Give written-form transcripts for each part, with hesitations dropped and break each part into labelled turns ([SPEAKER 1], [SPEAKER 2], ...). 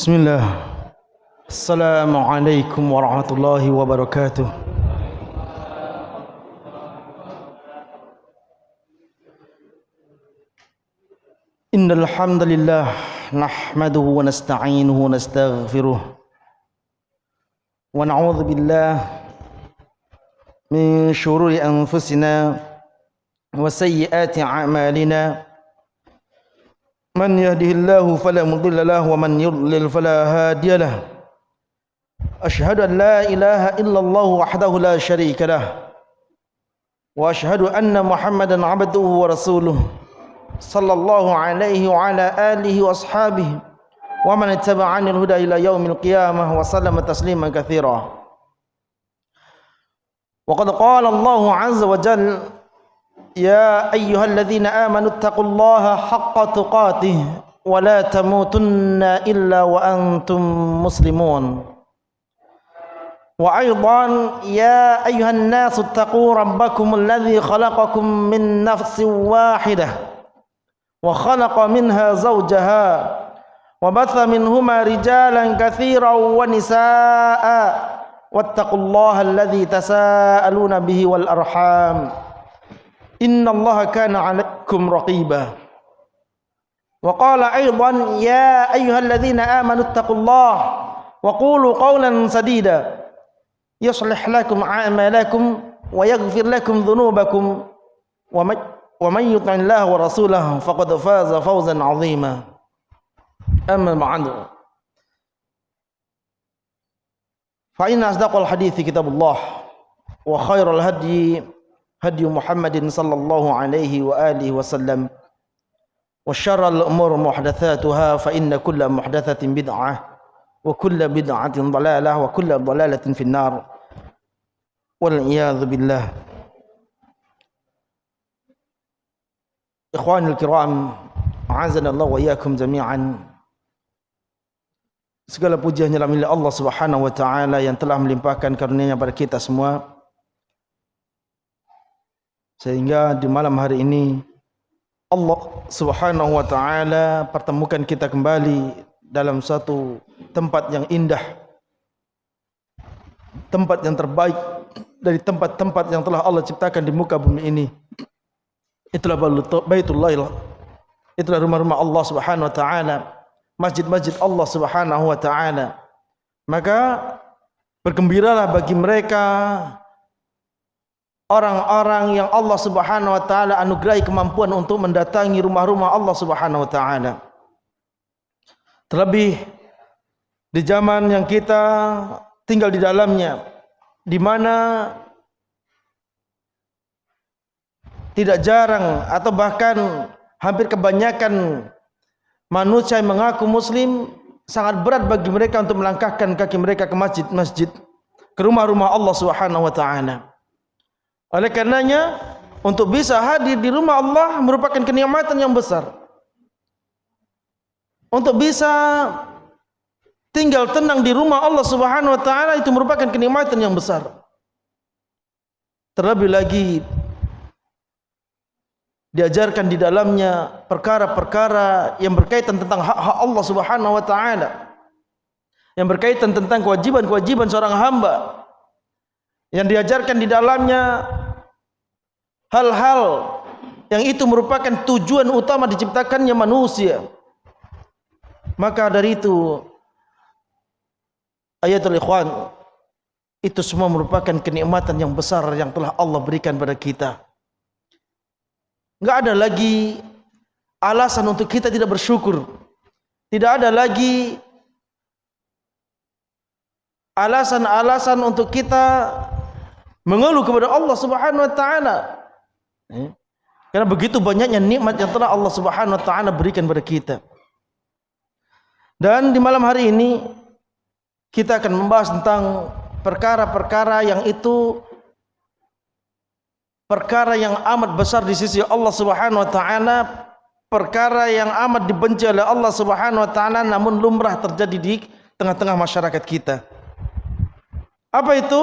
[SPEAKER 1] Bismillah. Assalamualaikum warahmatullahi wabarakatuh. Innal hamdalillah nahmaduhu wa nasta'inuhu wa nastaghfiruh wa na'udzu billahi min shururi anfusina wa sayyiati a'malina. Man yahdihillahu fala mudilla lahu wa man yudlil fala hadiya lahu. Asyhadu an la ilaha illallah wahdahu la syarika lah. Wa asyhadu anna Muhammadan 'abduhu wa rasuluh. Sallallahu alaihi wa ala alihi wa ashabihi wa man ittaba'anil huda ila yaumil qiyamah wa sallama tasliman katsira. Wa qad qala Allahu 'azza wa jalla: Ya ayyuhalladzina amanu taqullaha haqqa tuqatih wa la tamutunna illa wa antum muslimun. Wa aidan ya ayyuhan nasu taqu rabbakum alladzi khalaqakum min nafsin wahidah wa khalaqa minha zawjaha wa batha minhuma rijalan katsiran wa nisaa'a wattaqullaha alladzi tasaaluna bihi wal arham. Innallaha kana 'alaikum raqiba. Wa qala aidan ya ayyuhalladzina amanu taqullaha wa qulu qawlan sadida yuslih lakum a'malakum wa yaghfir lakum dhunubakum wa man yuti'illaha wa rasulahu faqad faza fawzan 'azima. Amma ba'du. Fa inna asdaqal hadithi kitabullah wa khairal hadyi hadi Muhammadin sallallahu alaihi wa alihi wasallam wa syarrul umur muhdatsatuha fa inna kulla muhdatsatin bid'ah wa kulla bid'atin dhalalah wa kulla dhalalatin finnar wal iyadzu billah. Ikhwanul kiram, a'azanallahu wa iyyakum jami'an. Segala puji hanya milik Allah Subhanahu wa taala yang telah melimpahkan karunia-Nya pada kita semua, sehingga di malam hari ini Allah Subhanahu wa taala pertemukan kita kembali dalam satu tempat yang indah, tempat yang terbaik dari tempat-tempat yang telah Allah ciptakan di muka bumi ini. Itulah Baitullah, itulah rumah-rumah Allah Subhanahu wa taala, masjid-masjid Allah Subhanahu wa taala. Maka bergembiralah bagi mereka orang-orang yang Allah Subhanahu wa taala anugerahi kemampuan untuk mendatangi rumah-rumah Allah Subhanahu wa taala. Terlebih di zaman yang kita tinggal di dalamnya, di mana tidak jarang atau bahkan hampir kebanyakan manusia yang mengaku muslim, sangat berat bagi mereka untuk melangkahkan kaki mereka ke masjid-masjid, ke rumah-rumah Allah Subhanahu wa taala. Oleh karenanya, untuk bisa hadir di rumah Allah merupakan kenikmatan yang besar. Untuk bisa tinggal tenang di rumah Allah Subhanahu wa taala itu merupakan kenikmatan yang besar. Terlebih lagi diajarkan di dalamnya perkara-perkara yang berkaitan tentang hak-hak Allah Subhanahu wa taala, yang berkaitan tentang kewajiban-kewajiban seorang hamba, yang diajarkan di dalamnya hal-hal yang itu merupakan tujuan utama diciptakannya manusia. Maka dari itu, ayatul ikhwan, itu semua merupakan kenikmatan yang besar yang telah Allah berikan pada kita. Enggak ada lagi alasan untuk kita tidak bersyukur. Tidak ada lagi alasan-alasan untuk kita mengeluh kepada Allah Subhanahu wa taala. Karena begitu banyaknya nikmat yang telah Allah Subhanahu wa taala berikan kepada kita. Dan di malam hari ini kita akan membahas tentang perkara-perkara yang itu perkara yang amat besar di sisi Allah Subhanahu wa taala, perkara yang amat dibenci oleh Allah Subhanahu wa taala namun lumrah terjadi di tengah-tengah masyarakat kita. Apa itu?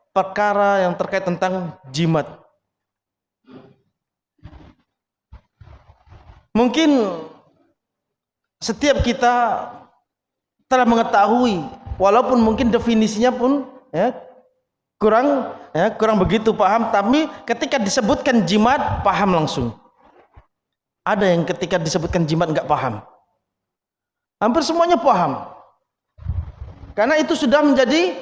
[SPEAKER 1] Perkara yang terkait tentang jimat. Mungkin setiap kita telah mengetahui, walaupun mungkin definisinya pun kurang begitu paham, tapi ketika disebutkan jimat paham langsung. Ada yang ketika disebutkan jimat enggak paham. Hampir semuanya paham. Karena itu sudah menjadi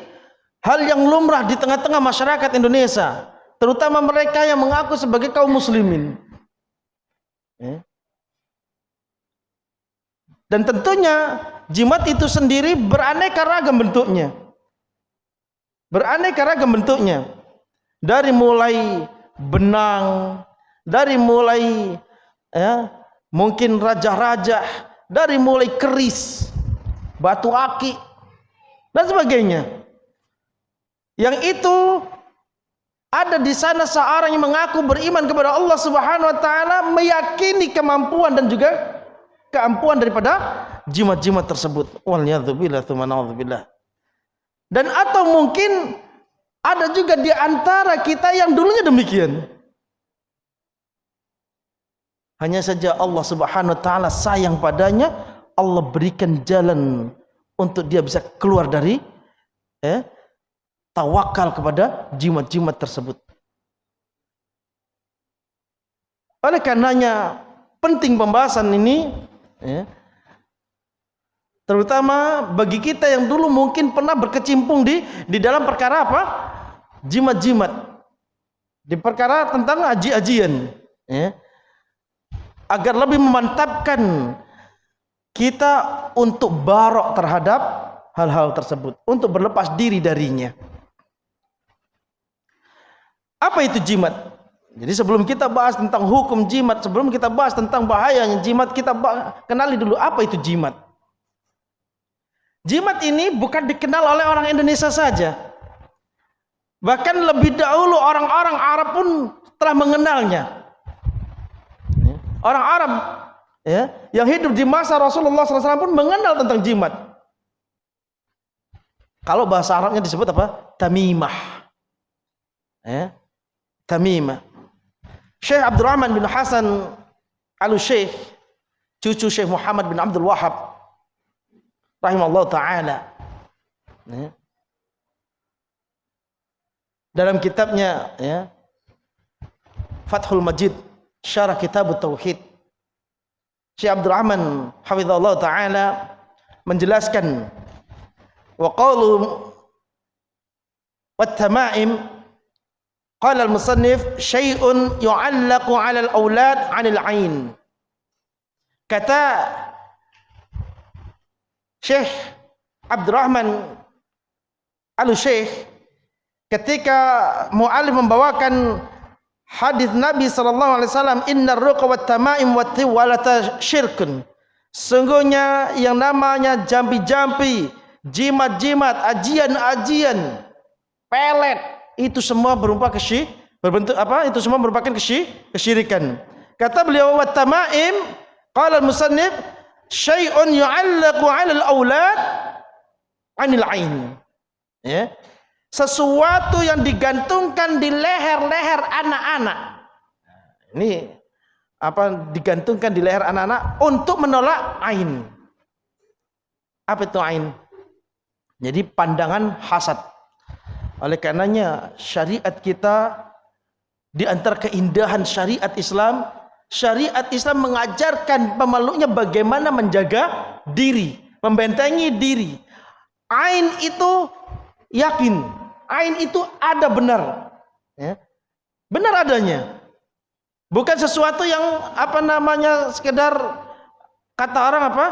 [SPEAKER 1] hal yang lumrah di tengah-tengah masyarakat Indonesia, terutama mereka yang mengaku sebagai kaum muslimin. Dan tentunya jimat itu sendiri beraneka ragam bentuknya. Beraneka ragam bentuknya. Dari mulai benang, dari mulai mungkin raja-raja, dari mulai keris, batu aki dan sebagainya. Yang itu ada di sana seorang yang mengaku beriman kepada Allah Subhanahu wa taala, meyakini kemampuan dan juga keampuhan daripada jimat-jimat tersebut. Waliyadzubillah tsumma na'udzubillah. Dan atau mungkin ada juga di antara kita yang dulunya demikian. Hanya saja Allah Subhanahu wa taala sayang padanya, Allah berikan jalan untuk dia bisa keluar dari tawakal kepada jimat-jimat tersebut. Oleh karenanya penting pembahasan ini, terutama bagi kita yang dulu mungkin pernah berkecimpung di dalam perkara apa? Jimat-jimat, di perkara tentang aji-ajian, agar lebih memantapkan kita untuk barok terhadap hal-hal tersebut, untuk berlepas diri darinya. Apa itu jimat? Jadi sebelum kita bahas tentang hukum jimat, sebelum kita bahas tentang bahayanya jimat, kita kenali dulu apa itu jimat. Jimat ini bukan dikenal oleh orang Indonesia saja. Bahkan lebih dahulu orang-orang Arab pun telah mengenalnya. Orang Arab yang hidup di masa Rasulullah SAW pun mengenal tentang jimat. Kalau bahasa Arabnya disebut apa? Tamimah. Tamimah. Syekh Abdurrahman bin Hasan Al-Syekh, cucu Syekh Muhammad bin Abdul Wahab rahimahullah ta'ala, dalam kitabnya Fathul Majid Syarah Kitab Tauhid, Syekh Abdurrahman hafizahullah ta'ala menjelaskan, wa qalu wat tamaim, qala al-musannif syai'un yu'allaqu 'ala al-aulad 'anil 'ain. Kata Syekh Abdurrahman Al-Syekh ketika mu'alif membawakan hadis Nabi sallallahu alaihi wasallam, innar ruqa wat tamaim wat tiwalata syirkun, sungguhnya yang namanya jampi-jampi, jimat-jimat, ajian-ajian, pelet, itu semua berbentuk apa? Itu semua merupakan kesyirikan. Kata beliau, wat tamaim, qala al-musannif syai'un yu'allaqu 'ala al-aulad 'anil 'ain. Sesuatu yang digantungkan di leher-leher anak-anak. Ini apa? Digantungkan di leher anak-anak untuk menolak ain. Apa itu ain? Jadi pandangan hasad. Oleh karenanya syariat kita, di antara keindahan syariat Islam mengajarkan pemeluknya bagaimana menjaga diri, membentengi diri. Ain itu yakin, ain itu ada benar, benar adanya, bukan sesuatu yang apa namanya sekedar kata orang apa,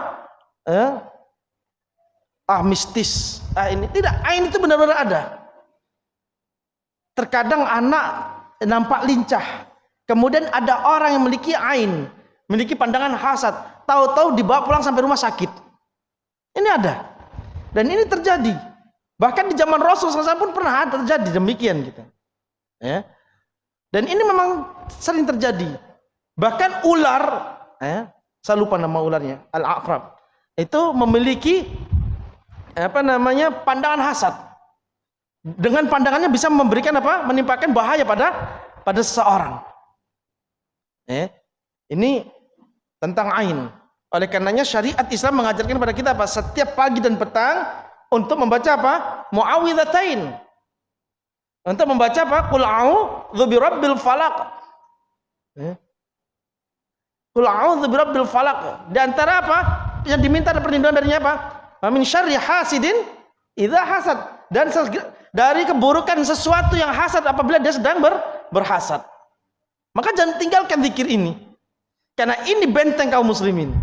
[SPEAKER 1] mistis, ini tidak, ain itu benar-benar ada. Terkadang anak nampak lincah, kemudian ada orang yang memiliki ain, memiliki pandangan hasad, tahu-tahu dibawa pulang sampai rumah sakit. Ini ada, dan ini terjadi. Bahkan di zaman Rasul SAW pun pernah terjadi demikian gitu. Dan ini memang sering terjadi. Bahkan ular, saya lupa nama ularnya, Al-Aqrab, itu memiliki apa namanya pandangan hasad. Dengan pandangannya bisa memberikan apa? Menimpakan bahaya pada seseorang. Ini tentang ain. Oleh karenanya syariat Islam mengajarkan kepada kita apa? Setiap pagi dan petang untuk membaca apa? Muawwidzatain. Untuk membaca apa? Qul a'udzu birabbil falaq. Qul a'udzu birabbil falaq. Di antara apa? Yang diminta perlindungan darinya apa? Wa min syarri hasidin idza hasad. Dan dari keburukan sesuatu yang hasad apabila dia sedang berhasad. Maka jangan tinggalkan zikir ini. Karena ini benteng kaum muslimin.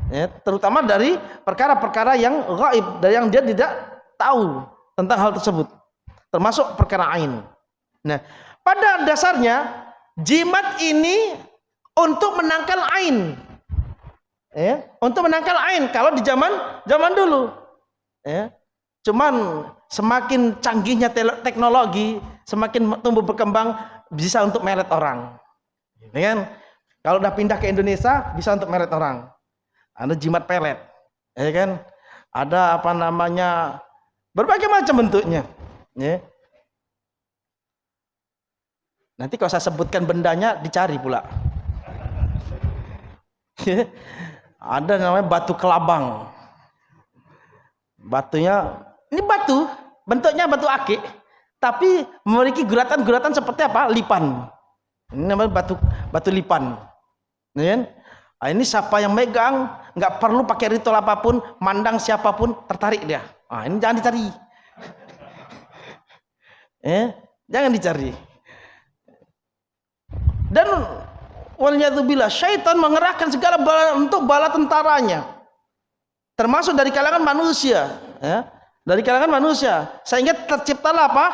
[SPEAKER 1] Ya, terutama dari perkara-perkara yang gaib, dari yang dia tidak tahu tentang hal tersebut, termasuk perkara ain. Nah, pada dasarnya jimat ini untuk menangkal ain, ya, untuk menangkal ain. Kalau di zaman dulu, ya, cuman semakin canggihnya teknologi, semakin tumbuh berkembang, bisa untuk melet orang, ya kan? Kalau udah pindah ke Indonesia, bisa untuk melet orang. Ada jimat pelet, ya kan? Ada apa namanya, berbagai macam bentuknya. Ya. Nanti kalau saya sebutkan bendanya, dicari pula. Ada namanya batu kelabang. Batunya, ini batu, bentuknya batu akik, tapi memiliki guratan-guratan seperti apa? Lipan. Ini namanya batu lipan. Ya kan? Nah, ini siapa yang megang, nggak perlu pakai ritual apapun, mandang siapapun tertarik dia. Ah, ini jangan dicari. Jangan dicari. Dan waliyadzubillah, syaitan mengerahkan segala bentuk bala tentaranya, termasuk dari kalangan manusia, ya, dari kalangan manusia, sehingga terciptalah apa?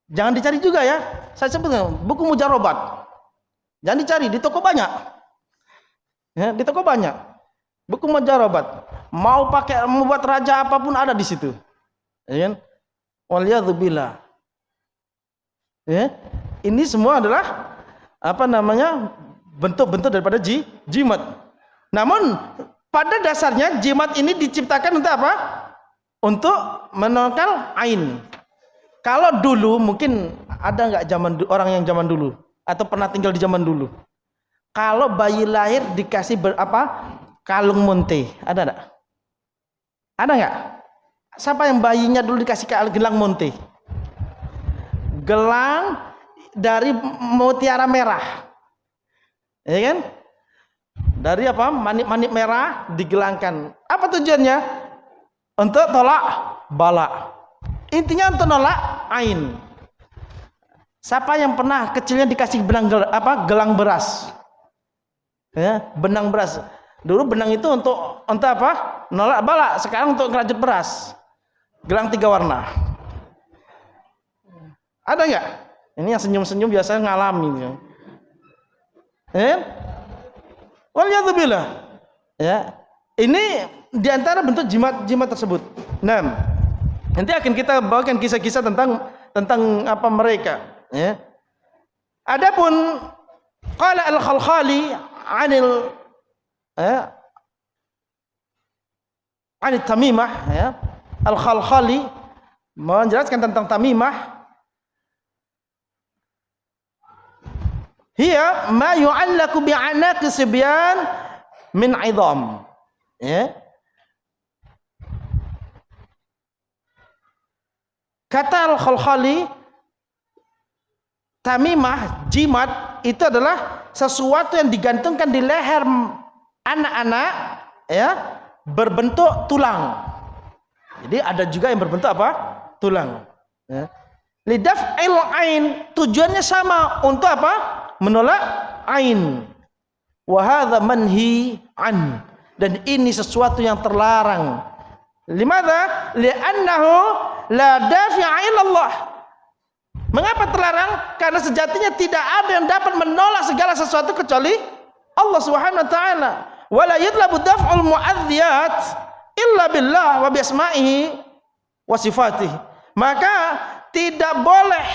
[SPEAKER 1] Jangan dicari juga ya. Saya sebutkan buku mujarobat. Jangan dicari, di toko banyak. Ya, di toko banyak buku mujarobat. Mau pakai membuat raja apapun ada di situ. Ya kan? Waliyadzubillah. Ya, ini semua adalah apa namanya? Bentuk-bentuk daripada jimat. Namun pada dasarnya jimat ini diciptakan untuk apa? Untuk menangkal ain. Kalau dulu mungkin ada nggak orang yang zaman dulu atau pernah tinggal di zaman dulu? Kalau bayi lahir dikasih kalung monte, ada enggak? Ada enggak? Siapa yang bayinya dulu dikasih gelang monte? Gelang dari mutiara merah, ya kan? Dari apa? Manik-manik merah digelangkan. Apa tujuannya? Untuk tolak bala. Intinya untuk nolak ain. Siapa yang pernah kecilnya dikasih gelang beras? Ya, benang beras. Dulu benang itu untuk apa? Nolak bala. Sekarang untuk ngerajut beras. Gelang 3 warna. Ada nggak? Ini yang senyum-senyum biasanya ngalami. Waliyadzubillah. Ya, ini diantara bentuk jimat tersebut. Nah, nanti akan kita bawakan kisah-kisah tentang apa mereka. Ya. Adapun qala al-Khalkhali anil Tamimah, ya. Al-Khalkhali menjelaskan tentang Tamimah. Hiya ma yu'allaku bi'anaqi sibyan min 'idham. Ya. Kata Al-Khalkhali, Tamimah, jimat itu adalah sesuatu yang digantungkan di leher anak-anak, ya, berbentuk tulang. Jadi ada juga yang berbentuk apa? Tulang. Ya. Lidaf'il ain, tujuannya sama, untuk apa? Menolak ain. Wa hadza manhi an, dan ini sesuatu yang terlarang. Limadza? Li'annahu la dafi'a illallah. Mengapa terlarang? Karena sejatinya tidak ada yang dapat menolak segala sesuatu kecuali Allah Subhanahu wa taala. Wala yutlabu daf'ul mu'adziyat illa billah wa bi asma'ihi wa sifatihi. Maka tidak boleh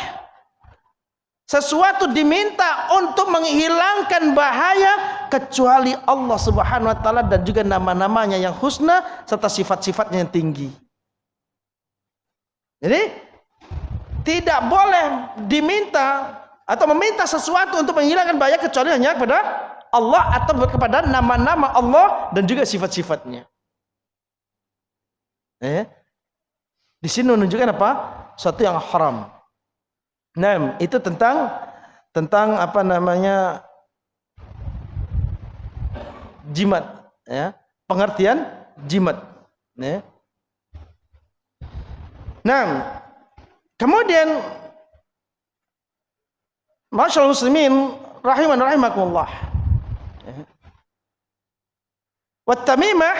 [SPEAKER 1] sesuatu diminta untuk menghilangkan bahaya kecuali Allah Subhanahu wa taala dan juga nama-namanya yang husna serta sifat-sifatnya yang tinggi. Jadi tidak boleh diminta atau meminta sesuatu untuk menghilangkan bahaya kecuali hanya kepada Allah atau kepada nama-nama Allah dan juga sifat-sifatnya. Di sini menunjukkan apa? Suatu yang haram. Nah, itu tentang apa namanya jimat, ya, pengertian jimat. Ya. Nah, kemudian masyaallah muslimin rahiman rahimakumullah. Wat tamimah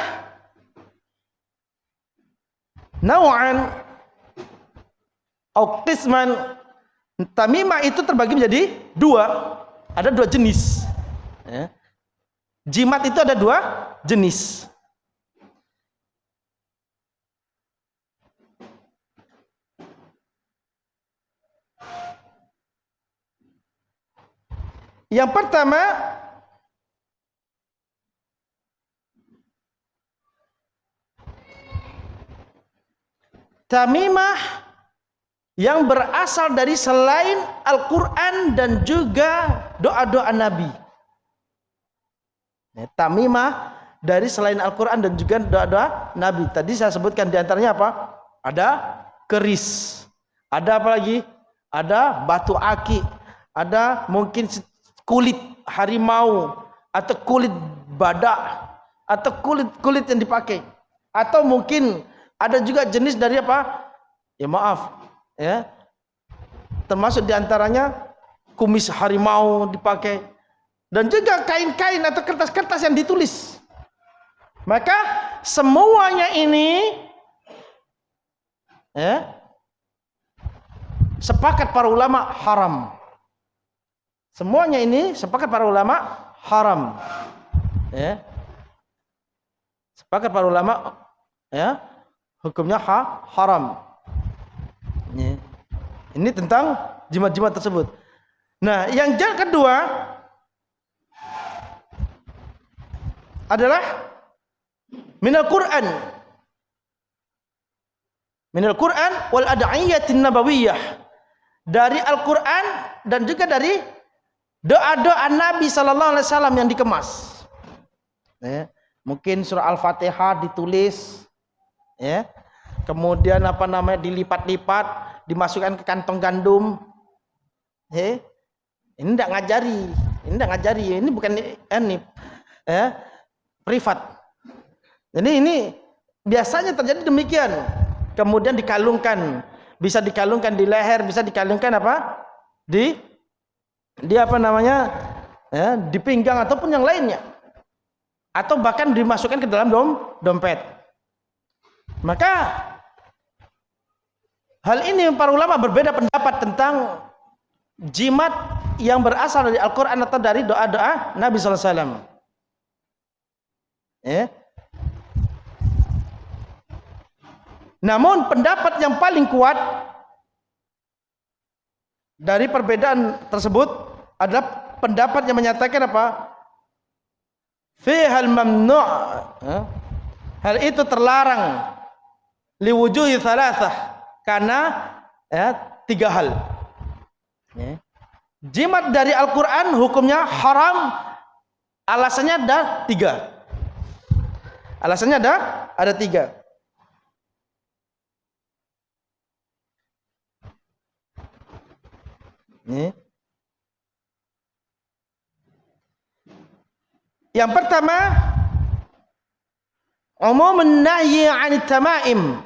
[SPEAKER 1] naw'an atau qisman. Tamimah itu terbagi menjadi dua. Ada dua jenis. Ya. Jimat itu ada dua jenis. Yang pertama, tamimah yang berasal dari selain Al-Quran dan juga doa-doa Nabi. Tamimah dari selain Al-Quran dan juga doa-doa Nabi. Tadi saya sebutkan diantaranya apa? Ada keris, ada apa lagi? Ada batu aki, ada mungkin kulit harimau atau kulit badak atau kulit yang dipakai, atau mungkin ada juga jenis dari apa? Ya maaf, ya, termasuk diantaranya kumis harimau dipakai, dan juga kain-kain atau kertas-kertas yang ditulis. Maka semuanya ini, ya, sepakat para ulama haram. Semuanya ini sepakat para ulama haram. Ya. Sepakat para ulama, ya, hukumnya haram. Ini tentang jimat-jimat tersebut. Nah, yang kedua adalah minal Quran. Minal Quran wal ad'iyatin nabawiyah. Dari Al-Quran dan juga dari doa-doa Nabi sallallahu alaihi wasallam yang dikemas. Ya, mungkin surah Al-Fatihah ditulis, ya. Kemudian apa namanya dilipat-lipat, dimasukkan ke kantong gandum. Ini tidak ngajari, ini bukan ini, ya, privat. Ini biasanya terjadi demikian. Kemudian dikalungkan, bisa dikalungkan di leher, bisa dikalungkan apa? Di apa namanya? Ya, di pinggang ataupun yang lainnya. Atau bahkan dimasukkan ke dalam dompet. Maka hal ini para ulama berbeda pendapat tentang jimat yang berasal dari Al-Quran atau dari doa-doa Nabi SAW. Ya. Namun pendapat yang paling kuat dari perbedaan tersebut adalah pendapat yang menyatakan apa? Fihal mamnu'. Hal itu terlarang liwujuhi thalathah. Karena ya, tiga hal. Ya. Jimat dari Al-Quran hukumnya haram. Alasannya ada tiga. Alasannya ada tiga. Ya. Yang pertama, umumun nahyi 'anit tamaim.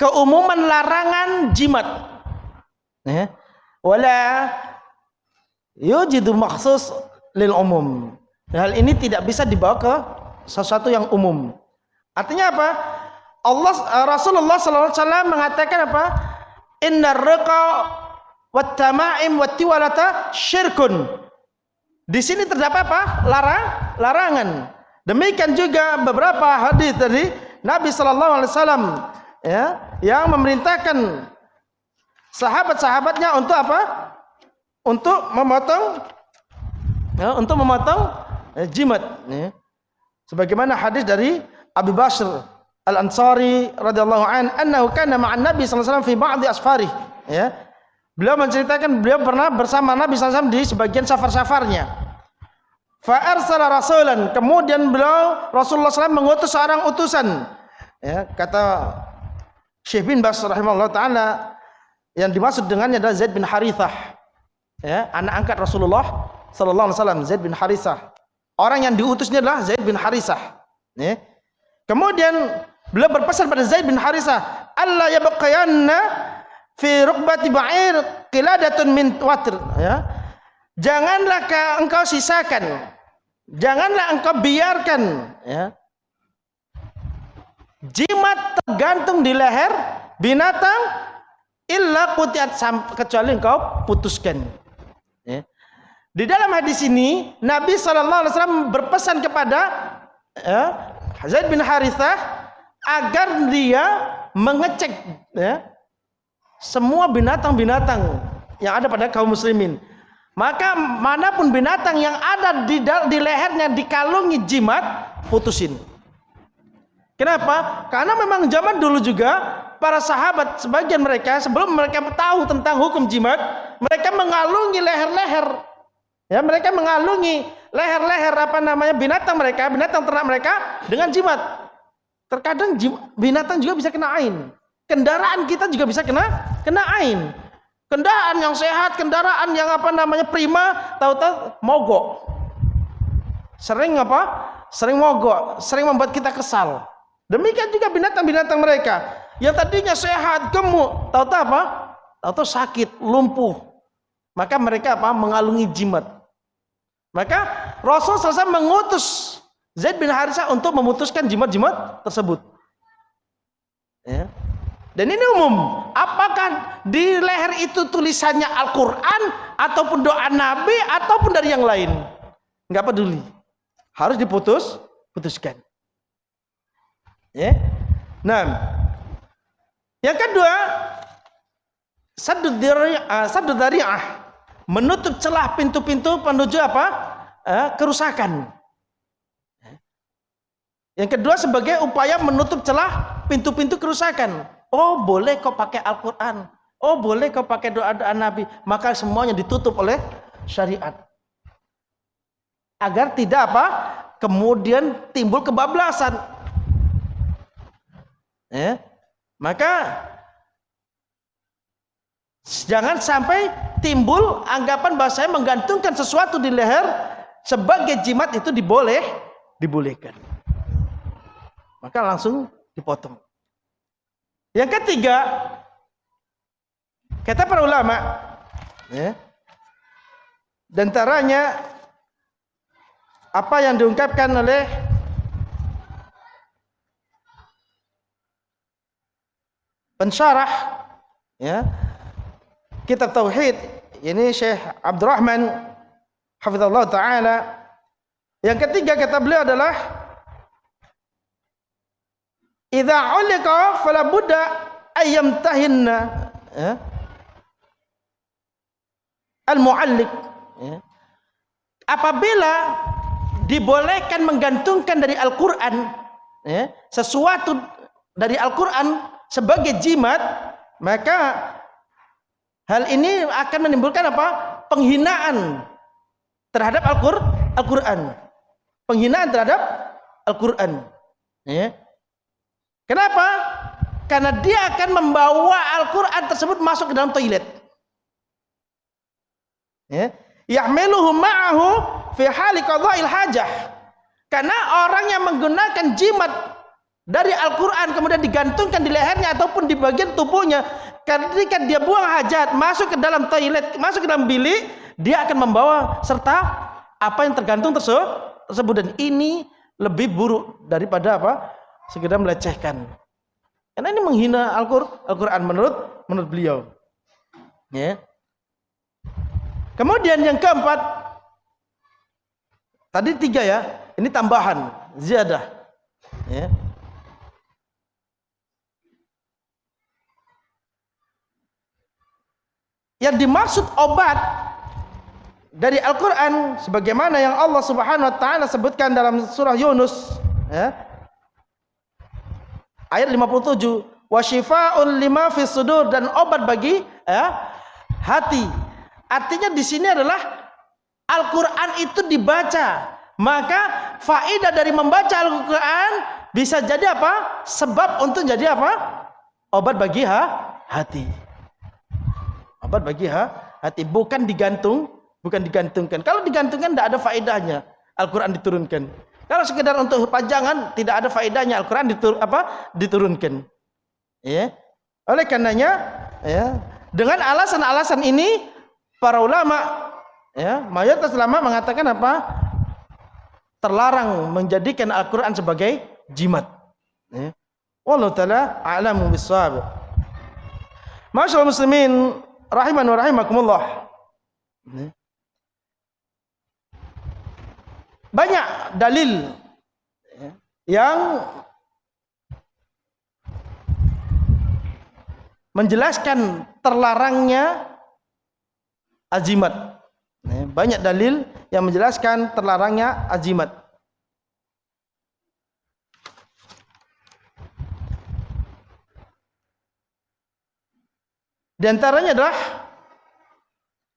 [SPEAKER 1] Keumuman larangan jimat. Ya. Wala yujidu makhsus lil umum. Hal ini tidak bisa dibawa ke sesuatu yang umum. Artinya apa? Rasulullah SAW mengatakan apa? Innar riqa wat tamaim wat tiwalata syirkun. Di sini terdapat apa? Larangan. Demikian juga beberapa hadis dari Nabi SAW, ya, yang memerintahkan sahabat-sahabatnya untuk apa? Untuk memotong, ya, jimat. Ya. Sebagaimana hadis dari Abu Basr Al-Ansari radhiyallahu anhu kana ma'an Nabi sallallahu alaihi wasallam fi ba'di asfarih. Ya. Beliau menceritakan beliau pernah bersama Nabi sallallahu alaihi wasallam di sebagian safar-safarnya. Fa arsala rasulan, kemudian Rasulullah SAW mengutus seorang utusan. Ya, kata Syekh bin Baz rahimahullah taala, yang dimaksud dengannya adalah Zaid bin Harithah. Ya, anak angkat Rasulullah sallallahu alaihi wasallam, Zaid bin Harithah. Orang yang diutusnya adalah Zaid bin Harithah. Ya. Kemudian beliau berpesan pada Zaid bin Harithah, "Allah yabqayanna fi rukbati ba'ir qiladatun min watr." Ya. Janganlah engkau sisakan, janganlah engkau biarkan, ya, jimat tergantung di leher binatang illa qutiat, kecuali engkau putuskan. Ya. Di dalam hadis ini Nabi SAW berpesan kepada Zaid bin Harithah agar dia mengecek, ya, semua binatang-binatang yang ada pada kaum muslimin. Maka manapun binatang yang ada di lehernya dikalungi jimat, putusin. Kenapa? Karena memang zaman dulu juga para sahabat, sebagian mereka sebelum mereka tahu tentang hukum jimat, mereka mengalungi leher-leher. Ya, mereka mengalungi leher-leher binatang mereka, binatang ternak mereka dengan jimat. Terkadang binatang juga bisa kena ain. Kendaraan kita juga bisa kena ain. Kendaraan yang sehat, kendaraan yang prima, tahu-tahu mogok. Sering mogok, sering membuat kita kesal. Demikian juga binatang-binatang mereka yang tadinya sehat, gemuk, tahu-tahu sakit, lumpuh. Maka mereka mengalungi jimat. Maka Rasul SAW mengutus Zaid bin Harithah untuk memutuskan jimat-jimat tersebut. Ya. Dan ini umum. Apakah di leher itu tulisannya Al-Quran ataupun doa Nabi ataupun dari yang lain, nggak peduli, harus putuskan. Ya. Nah, yang kedua, saddud dzari'ah, menutup celah pintu-pintu menuju kerusakan. Yang kedua sebagai upaya menutup celah pintu-pintu kerusakan. Oh, boleh kau pakai Al-Quran. Oh, boleh kau pakai doa-doa Nabi. Maka semuanya ditutup oleh syariat. Agar tidak kemudian timbul kebablasan. Ya. Maka jangan sampai timbul anggapan bahwa saya menggantungkan sesuatu di leher sebagai jimat itu dibolehkan. Maka langsung dipotong. Yang ketiga, kata para ulama, ya, diantaranya apa yang diungkapkan oleh pensyarah, ya, kitab tauhid, ini Syekh Abdurrahman hafizallahu taala. Yang ketiga kata beliau adalah idza ulika fala budda ayyamtahinna, ya, al-mu'alliq, ya. Apabila dibolehkan menggantungkan dari Al-Quran, ya, sesuatu dari Al-Quran sebagai jimat, maka hal ini akan menimbulkan penghinaan terhadap Al-Quran, penghinaan terhadap Al-Quran, ya. Kenapa? Karena dia akan membawa Al-Quran tersebut masuk ke dalam toilet. Ya. Yahmiluhu ma'ahu fi hali qadha'il hajah. Karena orang yang menggunakan jimat dari Al-Quran kemudian digantungkan di lehernya ataupun di bagian tubuhnya, ketika dia buang hajat, masuk ke dalam toilet, masuk ke dalam bilik, dia akan membawa serta apa yang tergantung tersebut. Dan ini lebih buruk daripada sekedar melecehkan. Karena ini menghina Al-Quran menurut beliau. Ya. Kemudian yang keempat, tadi 3 ya, ini tambahan, ziyadah. Ya. Yang dimaksud obat dari Al-Quran sebagaimana yang Allah Subhanahu wa taala sebutkan dalam surah Yunus, ya, ayat 57, wa syifaa'un lima fis sudur, dan obat bagi hati. Artinya di sini adalah Al-Quran itu dibaca maka faedah dari membaca Al-Quran bisa jadi apa? Sebab untuk jadi apa? Obat bagi hati. Obat bagi hati, bukan digantungkan. Kalau digantungkan tidak ada faedahnya Al-Quran diturunkan. Kalau sekedar untuk pajangan tidak ada faedahnya Al-Quran diturunkan. Ya. Oleh karenanya, ya, dengan alasan-alasan ini para ulama, ya, mayoritas ulama mengatakan apa? Terlarang menjadikan Al-Quran sebagai jimat. Ya. Wallahu ta'ala a'lamu bissawab. Masyaallah muslimin rahiman wa rahimakumullah. Ya. Banyak dalil, ya, yang menjelaskan terlarangnya azimat. Banyak dalil yang menjelaskan terlarangnya azimat. Di antaranya adalah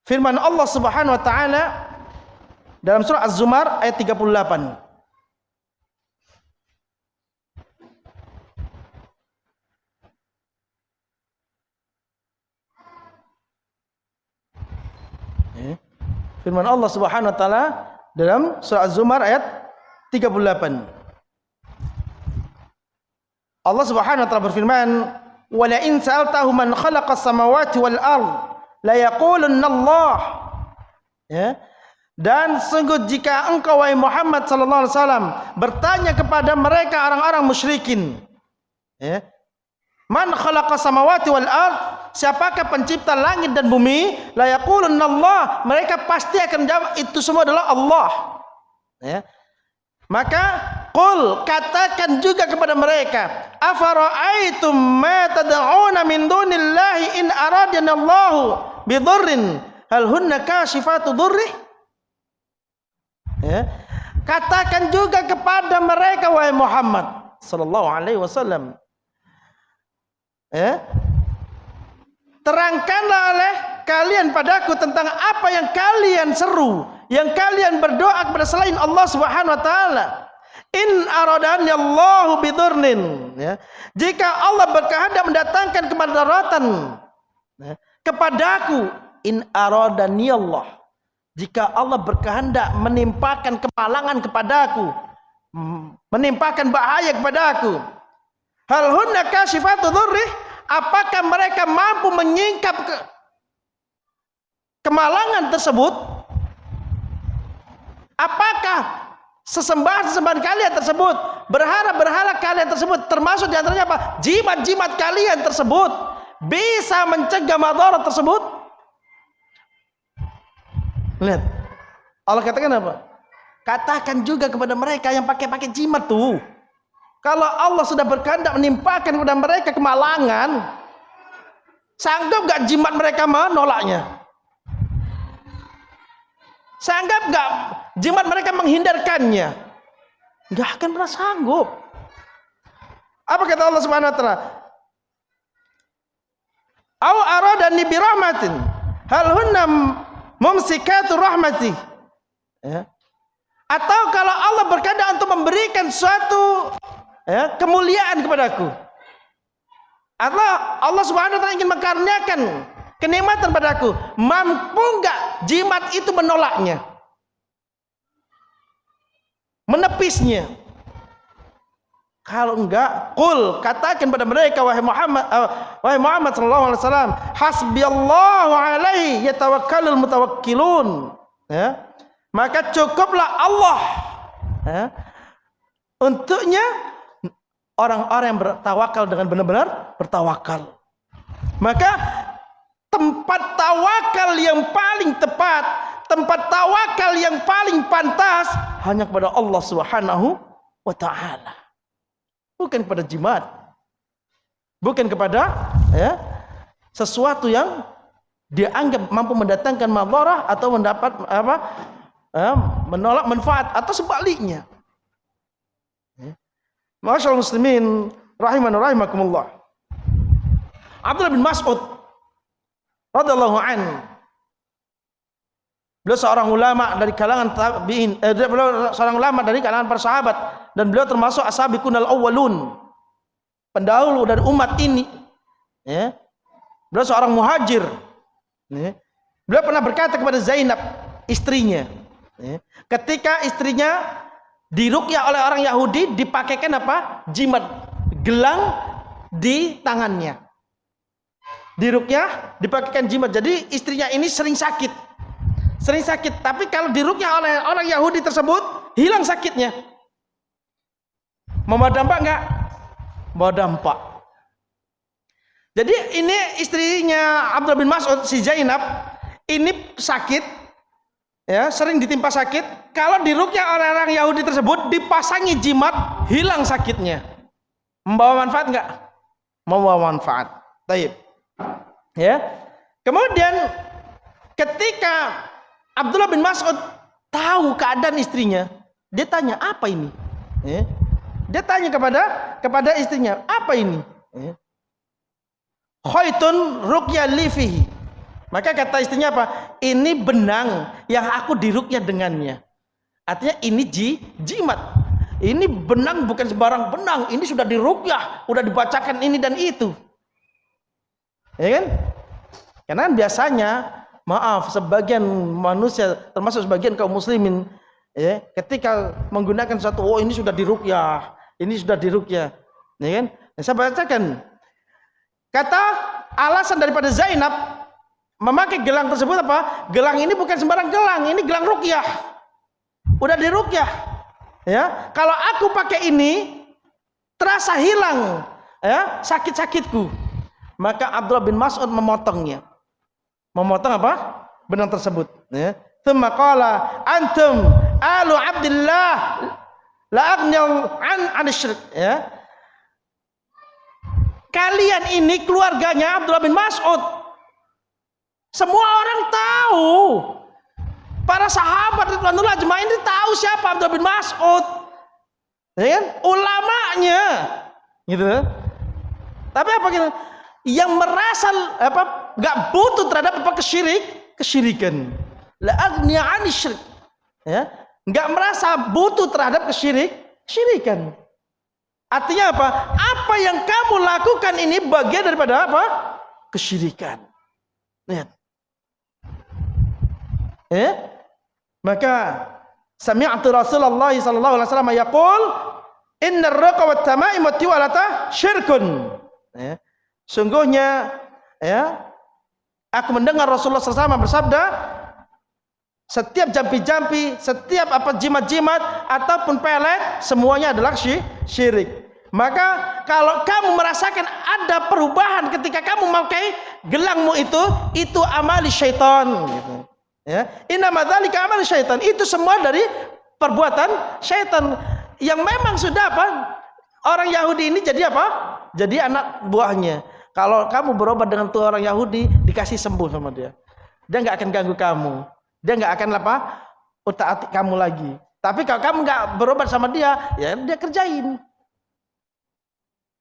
[SPEAKER 1] firman Allah Subhanahu wa taala dalam surah Az-Zumar ayat 38. Firman Allah Subhanahu wa taala dalam surah Az-Zumar ayat 38. Allah Subhanahu wa taala berfirman, "Wa la in sa'altahu man khalaqas samawati wal ard la yaqulunna Allah." Ya. Dan sungguh jika engkau wahai Muhammad sallallahu alaihi wasallam bertanya kepada mereka orang-orang musyrikin, ya, man khalaqas samawati wal ard, siapakah pencipta langit dan bumi? La yaqulunna Allah, mereka pasti akan jawab itu semua adalah Allah. Ya. Maka qul, katakan juga kepada mereka, afara'aitum ma tad'una min dunillahi in aradanallahu bidurrin hal hunna kashifatu durri. Ya. Katakan juga kepada mereka wahai Muhammad sallallahu alaihi wasallam, ya, terangkanlah oleh kalian padaku tentang apa yang kalian seru, yang kalian berdoa kepada selain Allah Subhanahu wa taala. In aradani Allahu bidurnin, ya, jika Allah berkehendak mendatangkan kemudaratan, ya, kepadaku, in aradani Allah, jika Allah berkehendak menimpakan kemalangan kepadaku, menimpakan bahaya kepadaku, hal hunna kashifatu dhurri, apakah mereka mampu menyingkap kemalangan tersebut? Apakah sesembahan-sesembahan kalian tersebut, berhala-berhala kalian tersebut, termasuk di antaranya apa? Jimat-jimat kalian tersebut bisa mencegah madarat tersebut? Lihat, Allah katakan apa? Katakan juga kepada mereka yang pakai jimat tuh. Kalau Allah sudah berkehendak menimpakan kepada mereka kemalangan, sanggup gak jimat mereka menolaknya? Sanggup gak jimat mereka menghindarkannya? Gak akan pernah sanggup. Apa kata Allah Subhanahu wa taala? Au aradani bi rahmatin hal hunna mumsikatu rahmati, ya. Atau kalau Allah berkehendak untuk memberikan suatu, ya, kemuliaan kepadaku, Allah Subhanahu wa taala ingin mengkaruniakan kenikmatan padaku, mampu enggak jimat itu menolaknya, menepisnya? Kalau enggak, qul, katakan pada mereka wahai Muhammad sallallahu alaihi wasallam, hasbiyallahu alaihi yatawakkalul mutawakkilun, ya. Maka cukuplah Allah, ya, untuknya orang-orang yang bertawakal dengan benar-benar bertawakal. Maka tempat tawakal yang paling tepat, tempat tawakal yang paling pantas hanya kepada Allah Subhanahu wa taala. Bukan kepada jimat, bukan kepada, ya, sesuatu yang dianggap mampu mendatangkan madharah atau mendapat apa, menolak manfaat atau sebaliknya. Masyaallah muslimin rahiman wa rahimakumullah. Abdullah bin Mas'ud radhiyallahu anhu Beliau seorang ulama dari kalangan tabi'in, beliau seorang ulama dari kalangan para sahabat, dan beliau termasuk as-sabiqunal awwalun, pendahulu dari umat ini. Ya. Beliau seorang muhajir. Ya. Beliau pernah berkata kepada Zainab, istrinya, ya, ketika istrinya diruqyah oleh orang Yahudi, dipakaikan apa? Jimat, gelang di tangannya. Diruqyah, dipakaikan jimat. Jadi istrinya ini sering sakit. Tapi kalau diruqyah oleh orang Yahudi tersebut, hilang sakitnya. Membawa dampak enggak? Membawa dampak. Jadi ini istrinya Abdullah bin Mas'ud, si Zainab, ini sakit, ya, sering ditimpa sakit. Kalau diruqyah oleh orang Yahudi tersebut, dipasangi jimat, hilang sakitnya. Membawa manfaat enggak? Membawa manfaat. Baik. Ya. Kemudian ketika Abdullah bin Mas'ud tahu keadaan istrinya, dia tanya, apa ini? Ya. Dia tanya kepada istrinya, apa ini? Ya. Khaitun ruqya li fihi. Maka kata istrinya apa? Ini benang yang aku diruqyah dengannya. Artinya ini jimat. Ini benang bukan sembarang benang. Ini sudah diruqyah, sudah dibacakan ini dan itu. Ya kan? Karena biasanya, maaf, sebagian manusia, termasuk sebagian kaum muslimin, ya, ketika menggunakan satu, oh ini sudah diruqyah, ini sudah diruqyah, ya kan? Nah, saya bacakan. Kata alasan daripada Zainab memakai gelang tersebut apa? Gelang ini bukan sembarang gelang, ini gelang ruqyah. Udah diruqyah. Ya, kalau aku pakai ini terasa hilang, ya, sakit-sakitku. Maka Abdullah bin Mas'ud memotongnya. Memotong apa? Benang tersebut, ya. Tsumma qala antum alu Abdillah la aghnil an syirk, ya. Kalian ini keluarganya Abdullah bin Mas'ud. Semua orang tahu. Para sahabat ridwanullah ajma'in ini tahu siapa Abdullah bin Mas'ud. Ya kan? Ulamanya. Gitu. Tapi apa gitu? Yang merasa apa enggak butuh terhadap apa kesyirikan. La aghniya 'ani syirk. Ya, enggak merasa butuh terhadap kesyirikan. Artinya apa? Apa yang kamu lakukan ini bagian daripada apa? Kesyirikan. Lihat. Maka sami'tu Rasulullah sallallahu alaihi wasallam yaqul innar raqa wat tamaim wat tiwalata syirkun. Ya. Sungguhnya, ya, aku mendengar Rasulullah SAW bersabda, setiap jampi-jampi, setiap apa jimat-jimat ataupun pelet, semuanya adalah syirik. Maka kalau kamu merasakan ada perubahan ketika kamu memakai gelangmu itu amali syaitan. Gitu. Ya, innama dzalika amali syaitan. Itu semua dari perbuatan syaitan yang memang sudah apa? Orang Yahudi ini jadi apa? Jadi anak buahnya. Kalau kamu berobat dengan tuh orang Yahudi, dikasih sembuh sama dia. Dia nggak akan ganggu kamu. Dia nggak akan apa? Utak-atik kamu lagi. Tapi kalau kamu nggak berobat sama dia, ya dia kerjain.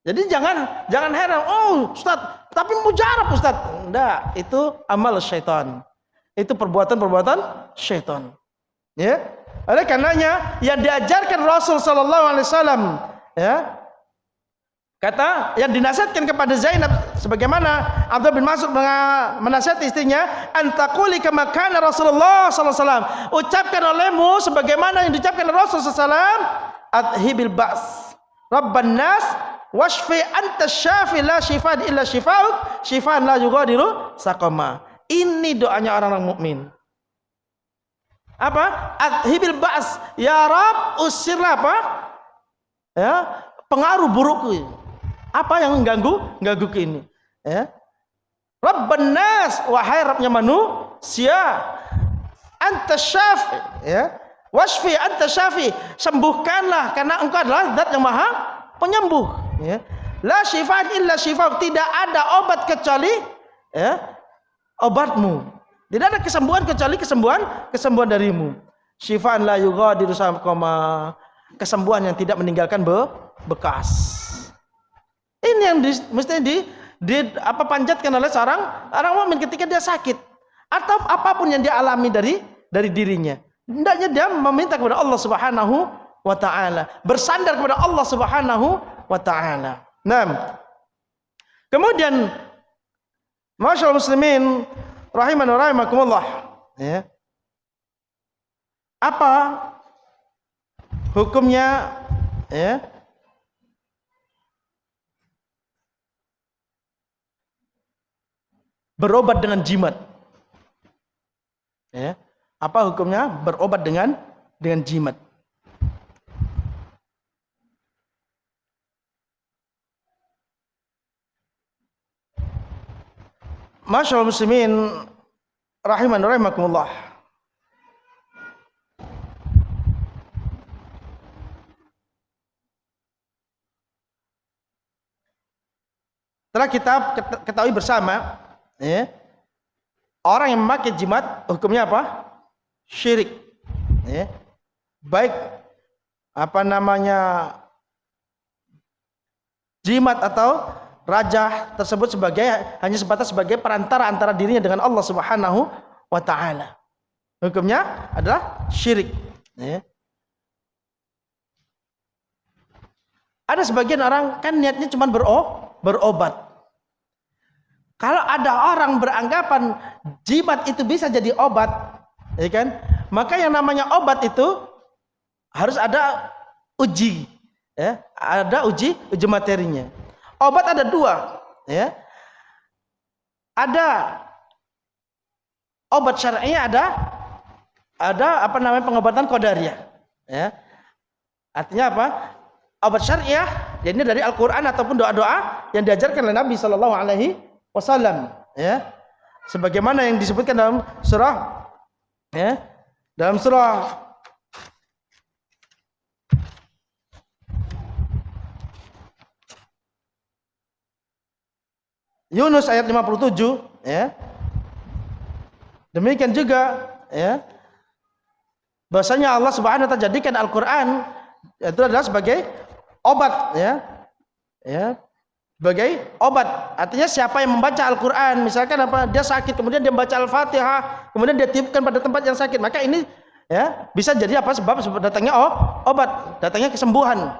[SPEAKER 1] Jadi jangan heran. Oh, Ustaz, tapi mujarab Ustaz. Enggak, itu amal syaitan. Itu perbuatan syaitan. Ya. Oleh karenanya yang diajarkan Rasul sallallahu alaihi wasallam, ya. Kata yang dinasihatkan kepada Zainab sebagaimana Abdullah bin Mas'ud menasihati istrinya, antaquli kama kana Rasulullah sallallahu alaihi wasallam. Ucapkan olehmu sebagaimana yang diucapkan Rasul sallallahu alaihi wasallam, adhibil ba's rabban nas washfi anta syafi la shifaa illa shifaa'uk shifaan la yughadiru saqama. Ini doanya orang-orang mukmin. Apa? Adhibil ba's, ya Rabb, usirlah apa? Ya, pengaruh burukku. Apa yang mengganggu ini? Ya. Rabban nas, wahai Rabbnya manusia. Anta syafi, ya. Washfi anta syafi, sembuhkanlah karena engkau adalah zat yang maha penyembuh, ya. La syifaan illa syifaa, tidak ada obat kecuali, ya, obatmu. Tidak ada kesembuhan kecuali kesembuhan darimu. Syifaan la yughadiru saqama, kesembuhan yang tidak meninggalkan bekas. Ini yang mesti panjatkan oleh seorang orang mukmin ketika dia sakit atau apapun yang dia alami dari dirinya. Hendaknya dia meminta kepada Allah Subhanahu wa taala, bersandar kepada Allah Subhanahu wa taala. Nah, kemudian masyaallah muslimin rahiman wa rahimakumullah, ya. Apa hukumnya, ya, berobat dengan jimat? Ya. Apa hukumnya berobat dengan jimat? Masyaallah muslimin rahiman wa rahimakumullah. Telah kita ketahui bersama, ya, orang yang memakai jimat hukumnya apa? Syirik, ya. Baik jimat atau raja tersebut hanya sebatas sebagai perantara antara dirinya dengan Allah Subhanahu wa taala. Hukumnya adalah syirik, ya. Ada sebagian orang kan niatnya cuma berobat. Kalau ada orang beranggapan jimat itu bisa jadi obat, ya kan? Maka yang namanya obat itu harus ada uji, ya, ada uji materinya. Obat ada dua, ya. Ada obat syar'i, ada pengobatan qadariyah, ya. Artinya apa? Obat syariah jadi dari Al-Qur'an ataupun doa-doa yang diajarkan oleh Nabi sallallahu alaihi wasallam, ya. Sebagaimana yang disebutkan dalam surah, ya, dalam surah Yunus ayat 57, ya. Demikian juga, ya, bahwasanya Allah Subhanahu wa taala jadikan Al-Qur'an itu adalah sebagai obat, ya. Ya. Sebagai obat. Artinya siapa yang membaca Al-Qur'an, misalkan dia sakit kemudian dia membaca Al-Fatihah, kemudian dia tiupkan pada tempat yang sakit, maka ini, ya, bisa jadi sebab datangnya obat, datangnya kesembuhan.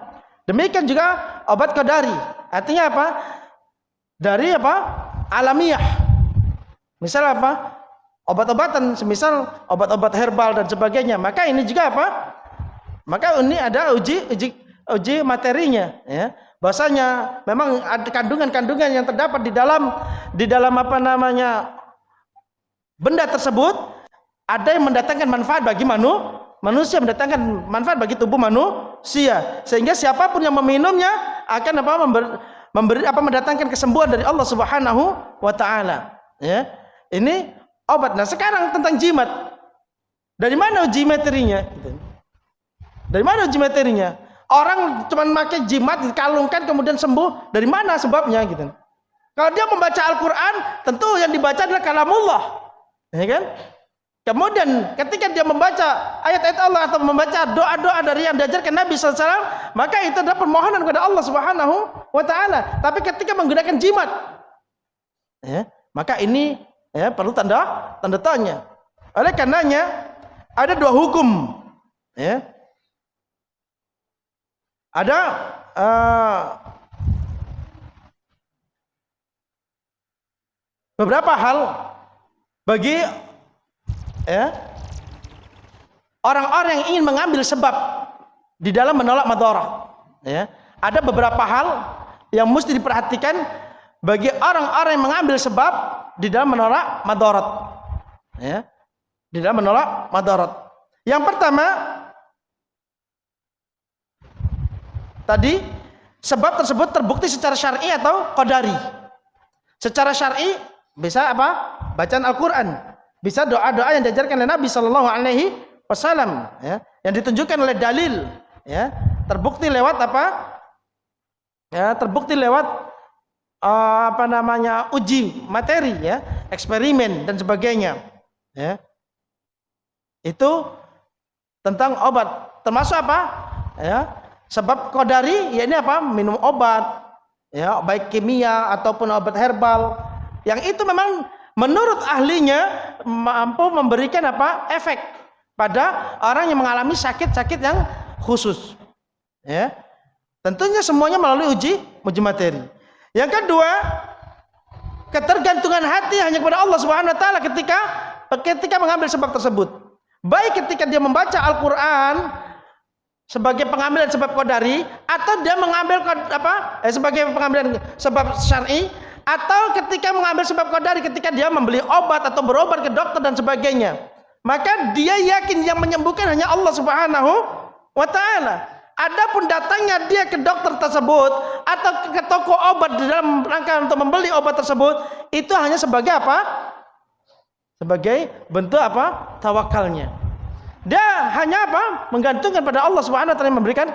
[SPEAKER 1] Demikian juga obat qadari. Artinya apa? Dari alamiah. Misal obat-obatan, semisal obat-obat herbal dan sebagainya. Maka ini juga maka ini ada uji materinya, ya. Bahasanya memang ada kandungan-kandungan yang terdapat di dalam benda tersebut ada yang mendatangkan manfaat bagi manusia, mendatangkan manfaat bagi tubuh manusia, sehingga siapapun yang meminumnya akan mendatangkan kesembuhan dari Allah Subhanahu wa taala, ya. Ini obat. Nah, sekarang tentang jimat. Dari mana uji materinya? Dari mana uji materinya? Orang cuma pakai jimat dikalungkan kemudian sembuh. Dari mana sebabnya, gitu? Kalau dia membaca Al-Qur'an, tentu yang dibaca adalah kalamullah, ya kan? Kemudian ketika dia membaca ayat-ayat Allah atau membaca doa-doa dari yang diajarkan Nabi SAW, maka itu adalah permohonan kepada Allah Subhanahu wa taala. Tapi ketika menggunakan jimat, ya, maka ini, ya, perlu tanda tanya. Oleh karenanya ada dua hukum, ya. Ada beberapa hal bagi, ya, orang-orang yang ingin mengambil sebab di dalam menolak madarat, ya. Ada beberapa hal yang mesti diperhatikan bagi orang-orang yang mengambil sebab di dalam menolak madarat, ya. Di dalam menolak madarat. Yang pertama, tadi sebab tersebut terbukti secara syar'i atau qadari. Secara syar'i bisa bacaan Al-Qur'an, bisa doa-doa yang diajarkan oleh Nabi sallallahu alaihi wasallam, ya, yang ditunjukkan oleh dalil, ya, terbukti lewat ya, terbukti lewat uji materi, ya, eksperimen dan sebagainya, ya. Itu tentang obat. Termasuk ya, sebab qadari, ya, ini minum obat, ya, baik kimia ataupun obat herbal, yang itu memang menurut ahlinya mampu memberikan efek, pada orang yang mengalami sakit-sakit yang khusus. Ya. Tentunya semuanya melalui uji materi. Yang kedua, ketergantungan hati hanya kepada Allah Subhanahu wa taala ketika mengambil sebab tersebut. Baik ketika dia membaca Al-Qur'an sebagai pengambilan sebab qadari, atau dia mengambil sebagai pengambilan sebab syar'i, atau ketika mengambil sebab qadari ketika dia membeli obat atau berobat ke dokter dan sebagainya. Maka dia yakin yang menyembuhkan hanya Allah Subhanahu wa taala. Adapun datangnya dia ke dokter tersebut atau ke toko obat di dalam rangka untuk membeli obat tersebut, itu hanya sebagai apa? Sebagai bentuk apa? Tawakalnya. Dia hanya apa? Menggantungkan pada Allah Subhanahu wa taala yang memberikan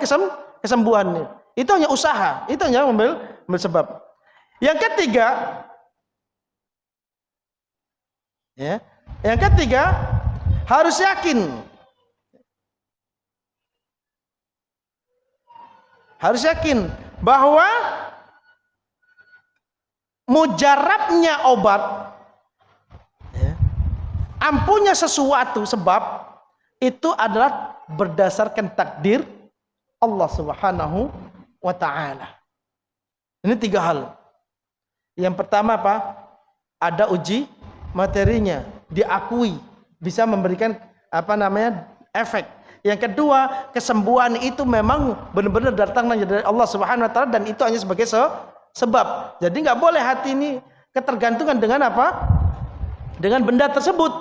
[SPEAKER 1] kesembuhan. Itu hanya usaha, itu hanya mengambil sebab. Yang ketiga, ya. Yang ketiga, harus yakin. Harus yakin bahwa mujarabnya obat, ya, ampuhnya sesuatu sebab itu adalah berdasarkan takdir Allah Subhanahu wa taala. Ini 3 hal. Yang pertama apa? Ada uji materinya, diakui bisa memberikan efek. Yang kedua, kesembuhan itu memang benar-benar datang dari Allah Subhanahu wa taala, dan itu hanya sebagai sebab. Jadi nggak boleh hati ini ketergantungan dengan apa? Dengan benda tersebut.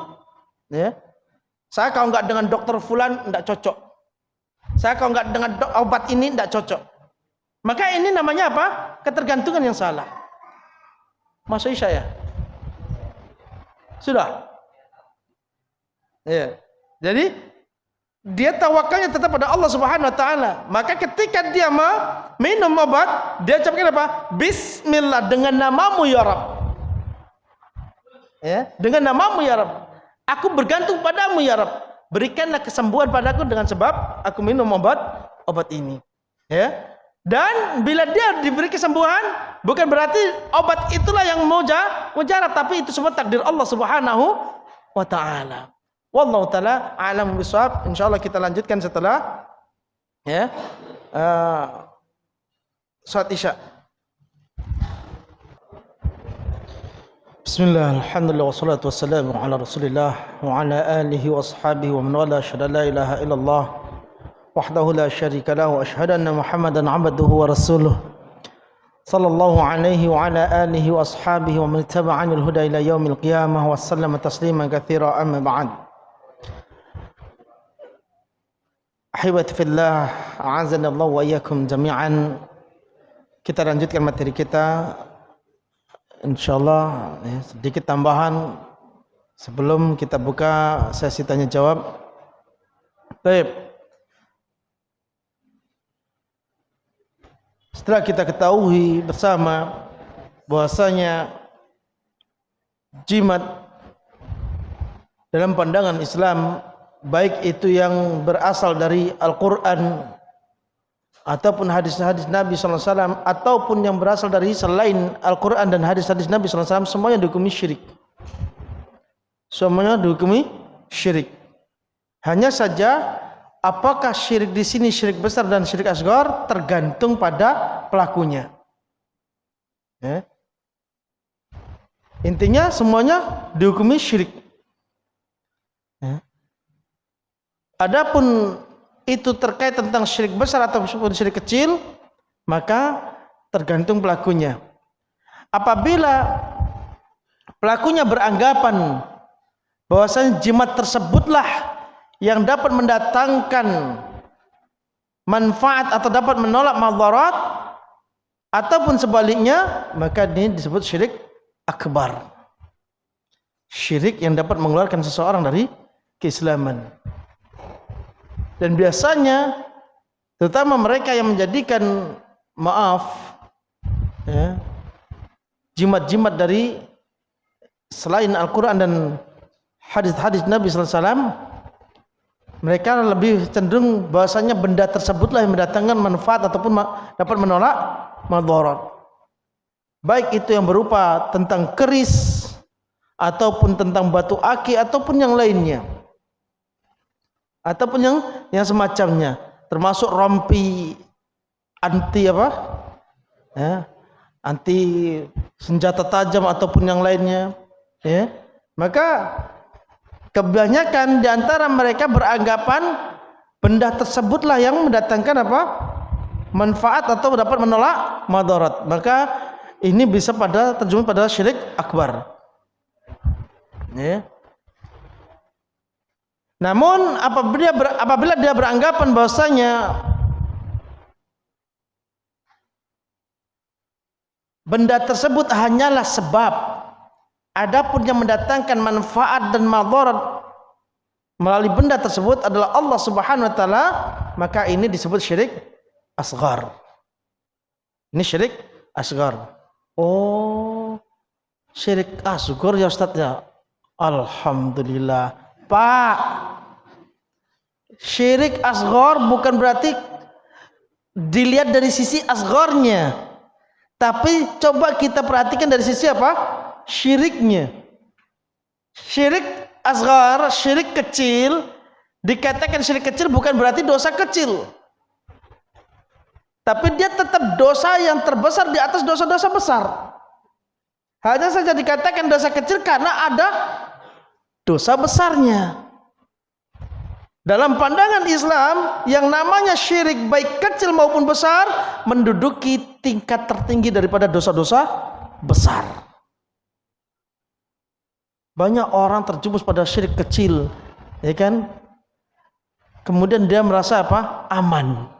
[SPEAKER 1] Ya. Saya kalau nggak dengan dokter fulan nggak cocok. Saya kalau nggak dengan obat ini nggak cocok. Maka ini namanya apa? Ketergantungan yang salah. Masuk isya ya? Sudah? Ya. Jadi dia tawakalnya tetap pada Allah Subhanahu wa taala. Maka ketika dia minum obat, dia ucapkan apa? Bismillah, dengan namamu ya Rabb. Ya, dengan namamu ya Rabb. Aku bergantung padamu ya Rabb. Berikanlah kesembuhan padaku dengan sebab aku minum obat ini. Ya. Dan bila dia diberi kesembuhan, bukan berarti obat itulah yang mujarab, tapi itu semua takdir Allah Subhanahu wa taala. Wallahu taala a'lam bishawab. Insyaallah kita lanjutkan setelah salat Isya. Bismillah, alhamdulillah, wassalatu wassalamu ala Rasulillah wa ala alihi wa ashabihi wa man wala, asyhadu an la ilaha illallah wahdahu la syarika lahu wa asyhadu anna Muhammadan 'abduhu wa rasuluh sallallahu alaihi wa ala alihi wa ashabihi wa man ittaba'anil huda ila yaumil qiyamah wa sallama tasliman katsira, amma ba'd. Ahibati fillah, a'azanallahu wa iyyakum jami'an. Kita lanjutkan materi kita insyaallah, sedikit tambahan sebelum kita buka sesi tanya jawab. Baik. Setelah kita ketahui bersama bahwasanya jimat dalam pandangan Islam, baik itu yang berasal dari Al-Quran ataupun hadis-hadis Nabi SAW, ataupun yang berasal dari selain Al-Quran dan hadis-hadis Nabi SAW, semuanya dihukumi syirik. Semuanya dihukumi syirik. Hanya saja apakah syirik di sini syirik besar dan syirik asghar tergantung pada pelakunya. Ya. Intinya semuanya dihukumi syirik. Ya. Adapun itu terkait tentang syirik besar ataupun syirik kecil, maka tergantung pelakunya. Apabila pelakunya beranggapan bahwasanya jimat tersebutlah yang dapat mendatangkan manfaat atau dapat menolak madarat, ataupun sebaliknya, maka ini disebut syirik akbar. Syirik yang dapat mengeluarkan seseorang dari keislaman. Dan biasanya terutama mereka yang menjadikan jimat-jimat dari selain Al-Quran dan hadis-hadis Nabi SAW, mereka lebih cenderung bahwasanya benda tersebutlah yang mendatangkan manfaat ataupun dapat menolak madarat. Baik itu yang berupa tentang keris, ataupun tentang batu aki, ataupun yang lainnya. ataupun yang semacamnya, termasuk rompi anti apa? Ya, anti senjata tajam ataupun yang lainnya, ya. Maka kebanyakan di antara mereka beranggapan benda tersebutlah yang mendatangkan apa? Manfaat atau dapat menolak madarat. Maka ini bisa terjemah pada syirik akbar. Ya. Namun apabila dia beranggapan bahwasanya benda tersebut hanyalah sebab, adapun yang mendatangkan manfaat dan madarat melalui benda tersebut adalah Allah Subhanahu wa taala, maka ini disebut syirik asghar. Ini syirik asghar. Oh, syirik asghar ya Ustaz ya. Alhamdulillah. Pak, syirik asghar bukan berarti dilihat dari sisi asgharnya, tapi coba kita perhatikan dari sisi apa? Syiriknya. Syirik asghar, syirik kecil, dikatakan syirik kecil bukan berarti dosa kecil, tapi dia tetap dosa yang terbesar di atas dosa-dosa besar. Hanya saja dikatakan dosa kecil karena ada dosa besarnya. Dalam pandangan Islam, yang namanya syirik baik kecil maupun besar menduduki tingkat tertinggi daripada dosa-dosa besar. Banyak orang terjumus pada syirik kecil, ya kan? Kemudian dia merasa apa? Aman.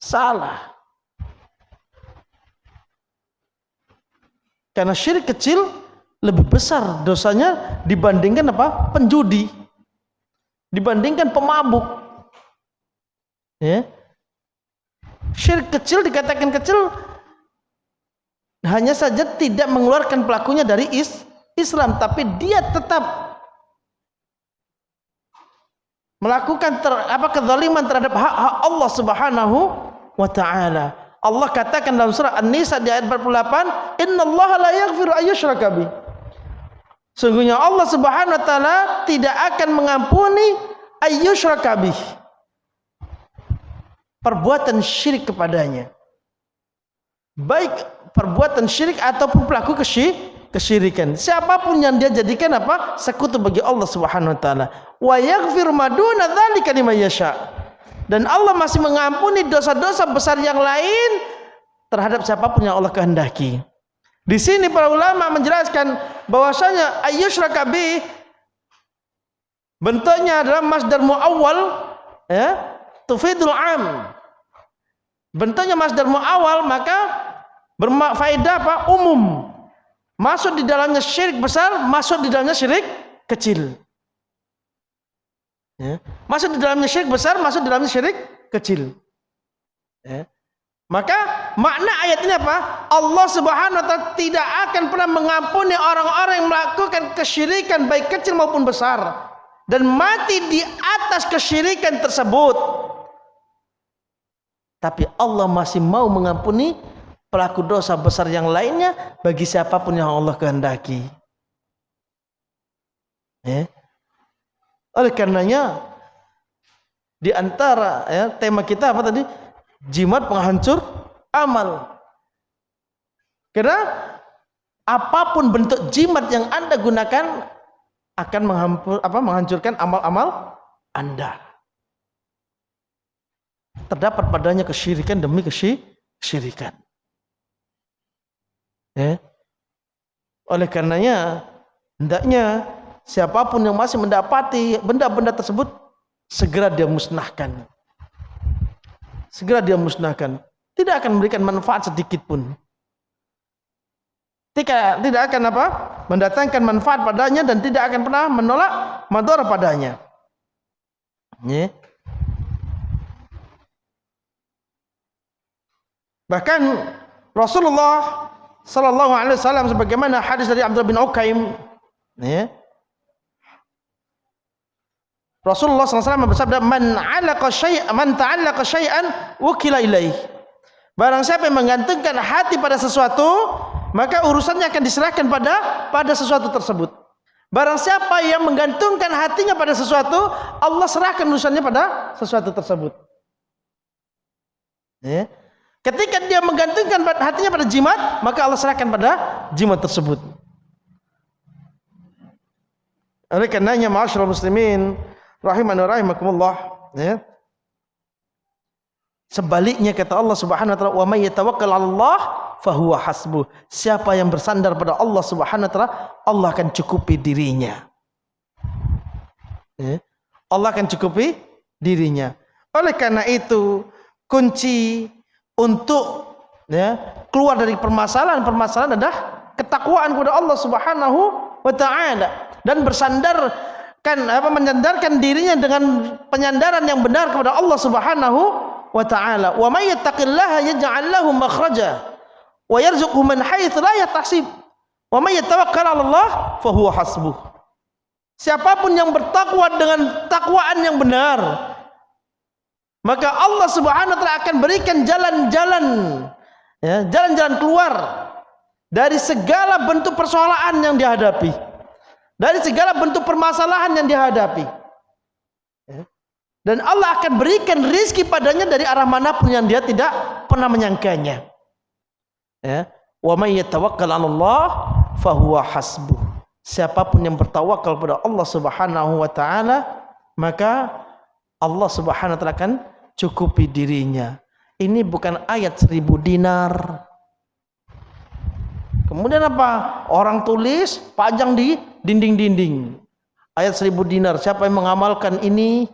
[SPEAKER 1] Salah. Karena syirik kecil lebih besar dosanya dibandingkan apa? Penjudi, dibandingkan pemabuk. Ya. Syirik kecil dikatakan kecil hanya saja tidak mengeluarkan pelakunya dari Islam, tapi dia tetap melakukan kezaliman terhadap hak Allah Subhanahu wa taala. Allah katakan dalam surah An-Nisa di ayat 48, "Innallaha la yaghfiru ayyushraka bih." Sungguhnya Allah Subhanahu wa taala tidak akan mengampuni ayyushraka bih, perbuatan syirik kepadanya. Baik perbuatan syirik ataupun pelaku kesyirikan. Siapapun yang dia jadikan apa? Sekutu bagi Allah Subhanahu wa taala. Wa yaghfiru ma duna dzalika liman yasha. Dan Allah masih mengampuni dosa-dosa besar yang lain terhadap siapapun yang Allah kehendaki. Di sini para ulama menjelaskan bahwasanya ayyushraka bih bentuknya adalah masdar muawwal, ya, tufidul am. Bentuknya masdar muawwal, maka berfaedah apa? Umum. Masuk di dalamnya syirik besar, masuk di dalamnya syirik kecil. Ya. Masuk di dalamnya syirik besar, masuk di dalamnya syirik kecil. Ya. Maka makna ayat ini apa? Allah Subhanahu wa taala tidak akan pernah mengampuni orang-orang yang melakukan kesyirikan baik kecil maupun besar dan mati di atas kesyirikan tersebut. Tapi Allah masih mau mengampuni pelaku dosa besar yang lainnya bagi siapapun yang Allah kehendaki. Ya. Oleh karenanya di antara tema kita apa tadi? Jimat penghancur amal. Karena apapun bentuk jimat yang Anda gunakan akan menghancurkan amal-amal Anda. Terdapat padanya kesyirikan demi kesyirikan. Ya. Oleh karenanya hendaknya siapapun yang masih mendapati benda-benda tersebut segera dia musnahkan. Segera dia musnahkan. Tidak akan memberikan manfaat sedikit pun. Tidak akan mendatangkan manfaat padanya dan tidak akan pernah menolak madhara padanya. Ya. Bahkan Rasulullah sallallahu alaihi wasallam sebagaimana hadis dari Abdullah bin Uqaim, ya. Rasulullah SAW bersabda, man ta'allaqa syai'an wukila ilaih. Barang siapa yang menggantungkan hati pada sesuatu, maka urusannya akan diserahkan pada sesuatu tersebut. Barang siapa yang menggantungkan hatinya pada sesuatu, Allah serahkan urusannya pada sesuatu tersebut. Ya. Ketika dia menggantungkan hatinya pada jimat, maka Allah serahkan pada jimat tersebut. Oleh karenanya, ma'asyiral muslimin rahimani wa rahimakumullah, ya. Sebaliknya kata Allah Subhanahu wa taala, "Wa may yatawakkal 'ala Allah fahuwa hasbuh." Siapa yang bersandar pada Allah Subhanahu wa taala, Allah akan cukupi dirinya. Ya. Allah akan cukupi dirinya. Oleh karena itu, kunci untuk ya, keluar dari permasalahan adalah ketakwaan kepada Allah Subhanahu wa taala dan menyandarkan dirinya dengan penyandaran yang benar kepada Allah Subhanahu wa ta'ala. Wa may yattaqillaha yaj'al lahu makhraja wa yarzuqhu min haitsu la yahtasib. Wa may yatawakkal 'ala Allah fa huwa hasbuh. Siapapun yang bertakwa dengan takwaan yang benar, maka Allah Subhanahu wa ta'ala akan berikan jalan-jalan, ya, jalan-jalan keluar dari segala bentuk persoalan yang dihadapi, dari segala bentuk permasalahan yang dihadapi. Dan Allah akan berikan rizki padanya dari arah manapun yang dia tidak pernah menyangkanya. Ya. Wa may yatawakkal 'ala Allah fahuwa hasbuh. Siapapun yang bertawakal pada Allah Subhanahu wa taala, maka Allah Subhanahu wa taala akan cukupi dirinya. Ini bukan ayat 1000 dinar. Kemudian apa? Orang tulis, pajang di dinding-dinding. Ayat 1000 dinar. Siapa yang mengamalkan ini,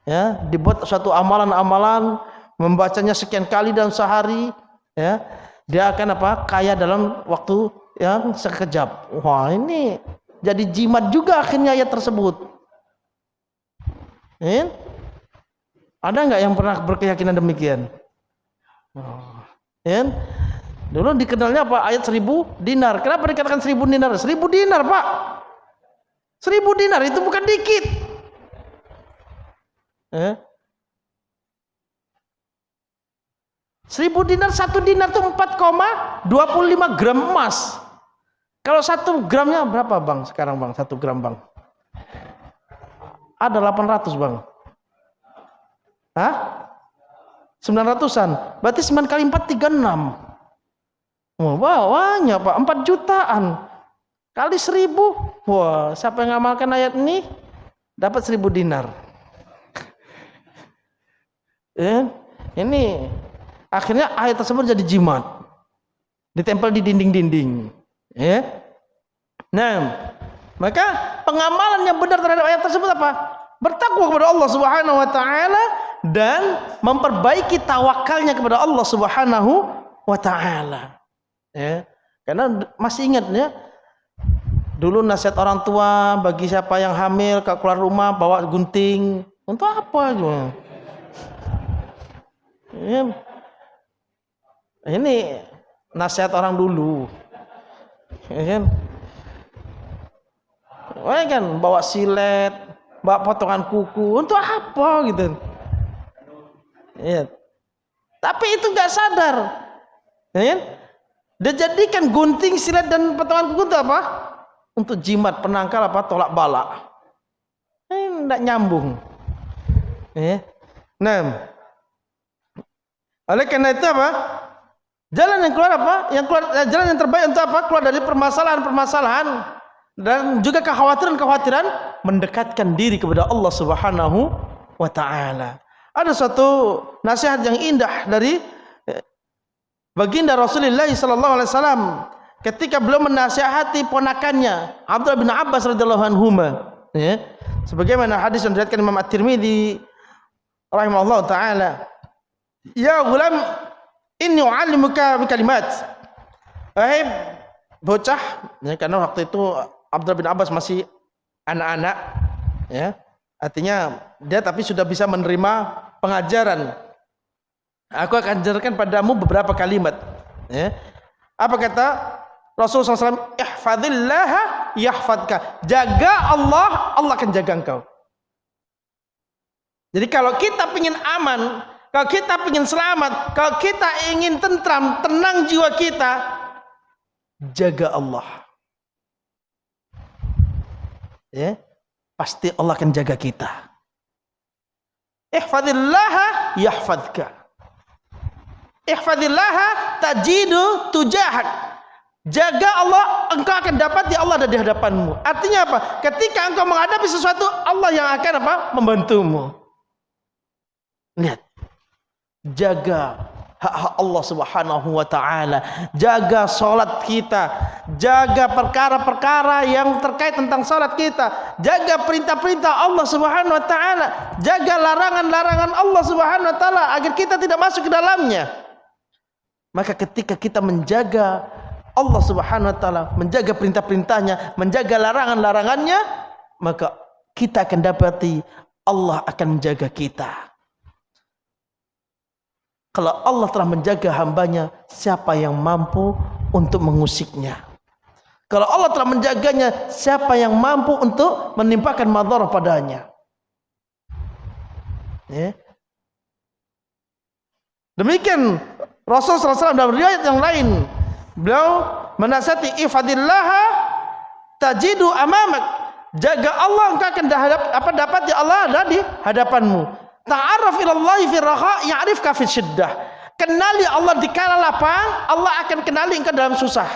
[SPEAKER 1] ya, dibuat suatu amalan-amalan, membacanya sekian kali dalam sehari, ya, dia akan apa? Kaya dalam waktu yang sekejap. Wah, ini jadi jimat juga akhirnya ayat tersebut. Ada nggak yang pernah berkeyakinan demikian? Dulu dikenalnya apa? Ayat 1000 dinar. Kenapa dikatakan 1000 dinar? 1000 dinar, Pak. 1000 dinar itu bukan dikit. 1000 dinar, 1 dinar itu 4,25 gram emas. Kalau 1 gramnya berapa, Bang? Sekarang, Bang, 1 gram, Bang. Ada 800, Bang. Hah? 900-an. Berarti 9 kali 4 36. Wah, banyak, Pak. 4 jutaan. Kali 1000. Wah, siapa yang ngamalkan ayat ini dapat 1000 dinar. Ini akhirnya ayat tersebut jadi jimat, ditempel di dinding-dinding. Nah, maka pengamalan yang benar terhadap ayat tersebut apa? Bertakwa kepada Allah Subhanahu wa taala dan memperbaiki tawakalnya kepada Allah Subhanahu wa taala. Karena masih ingat ya, dulu nasihat orang tua bagi siapa yang hamil kalau keluar rumah bawa gunting. Untuk apa juga? Ini nasihat orang dulu, kan bawa silet, bawa potongan kuku, untuk apa gitu? Tapi itu nggak sadar, dia jadikan gunting, silet dan potongan kuku itu apa? Untuk jimat, penangkal apa? Tolak bala. Nggak nyambung. Nah, oleh karena itu apa? Jalan yang keluar apa? Jalan yang terbaik untuk apa? Keluar dari permasalahan-permasalahan dan juga kekhawatiran-kekhawatiran, mendekatkan diri kepada Allah Subhanahu wa taala. Ada suatu nasihat yang indah dari baginda Rasulullah sallallahu alaihi wasallam ketika beliau menasihati ponakannya Abdullah bin Abbas radhiyallahu anhuma, sebagaimana hadis yang diriwayatkan Imam At-Tirmidzi rahimahullah taala. Ya gulam, inni u'allimuka bi kalimat. Wahai bocah, karena waktu itu Abdullah bin Abbas masih anak-anak, artinya dia tapi sudah bisa menerima pengajaran. Aku akan ajarkan padamu beberapa kalimat. Apa kata Rasulullah SAW? Ihfadillaha yahfadka. Jaga Allah, Allah akan jaga engkau. Jadi kalau kita ingin aman, kalau kita ingin selamat, kalau kita ingin tentram, tenang jiwa kita, jaga Allah. ya, pasti Allah akan jaga kita. Ihfadillaha yahfadka. Ihfadillaha tajidu tujahak. Jaga Allah, engkau akan dapat Allah ada di hadapanmu. Artinya apa? Ketika engkau menghadapi sesuatu, Allah yang akan apa? Membantumu. Lihat. Jaga hak-hak Allah Subhanahu wa taala. Jaga salat kita. Jaga perkara-perkara yang terkait tentang salat kita. Jaga perintah-perintah Allah Subhanahu wa taala. Jaga larangan-larangan Allah Subhanahu wa taala agar kita tidak masuk ke dalamnya. Maka ketika kita menjaga Allah Subhanahu wa taala, menjaga perintah-perintahnya, menjaga larangan-larangannya, maka kita akan dapati Allah akan menjaga kita. Kalau Allah telah menjaga hambanya, siapa yang mampu untuk mengusiknya? Kalau Allah telah menjaganya, siapa yang mampu untuk menimpakan madharah padanya? Ya. Demikian Rasulullah SAW dalam riwayat yang lain, beliau menasihati, ifadillaha tajidu amamak. Jaga Allah, engkau akan dapat ya Allah ada di hadapanmu. Ta'arraf ilallahi fi raha ya'rifka fi syiddah. Kenali Allah di kala lapang, Allah akan kenali engkau dalam susah.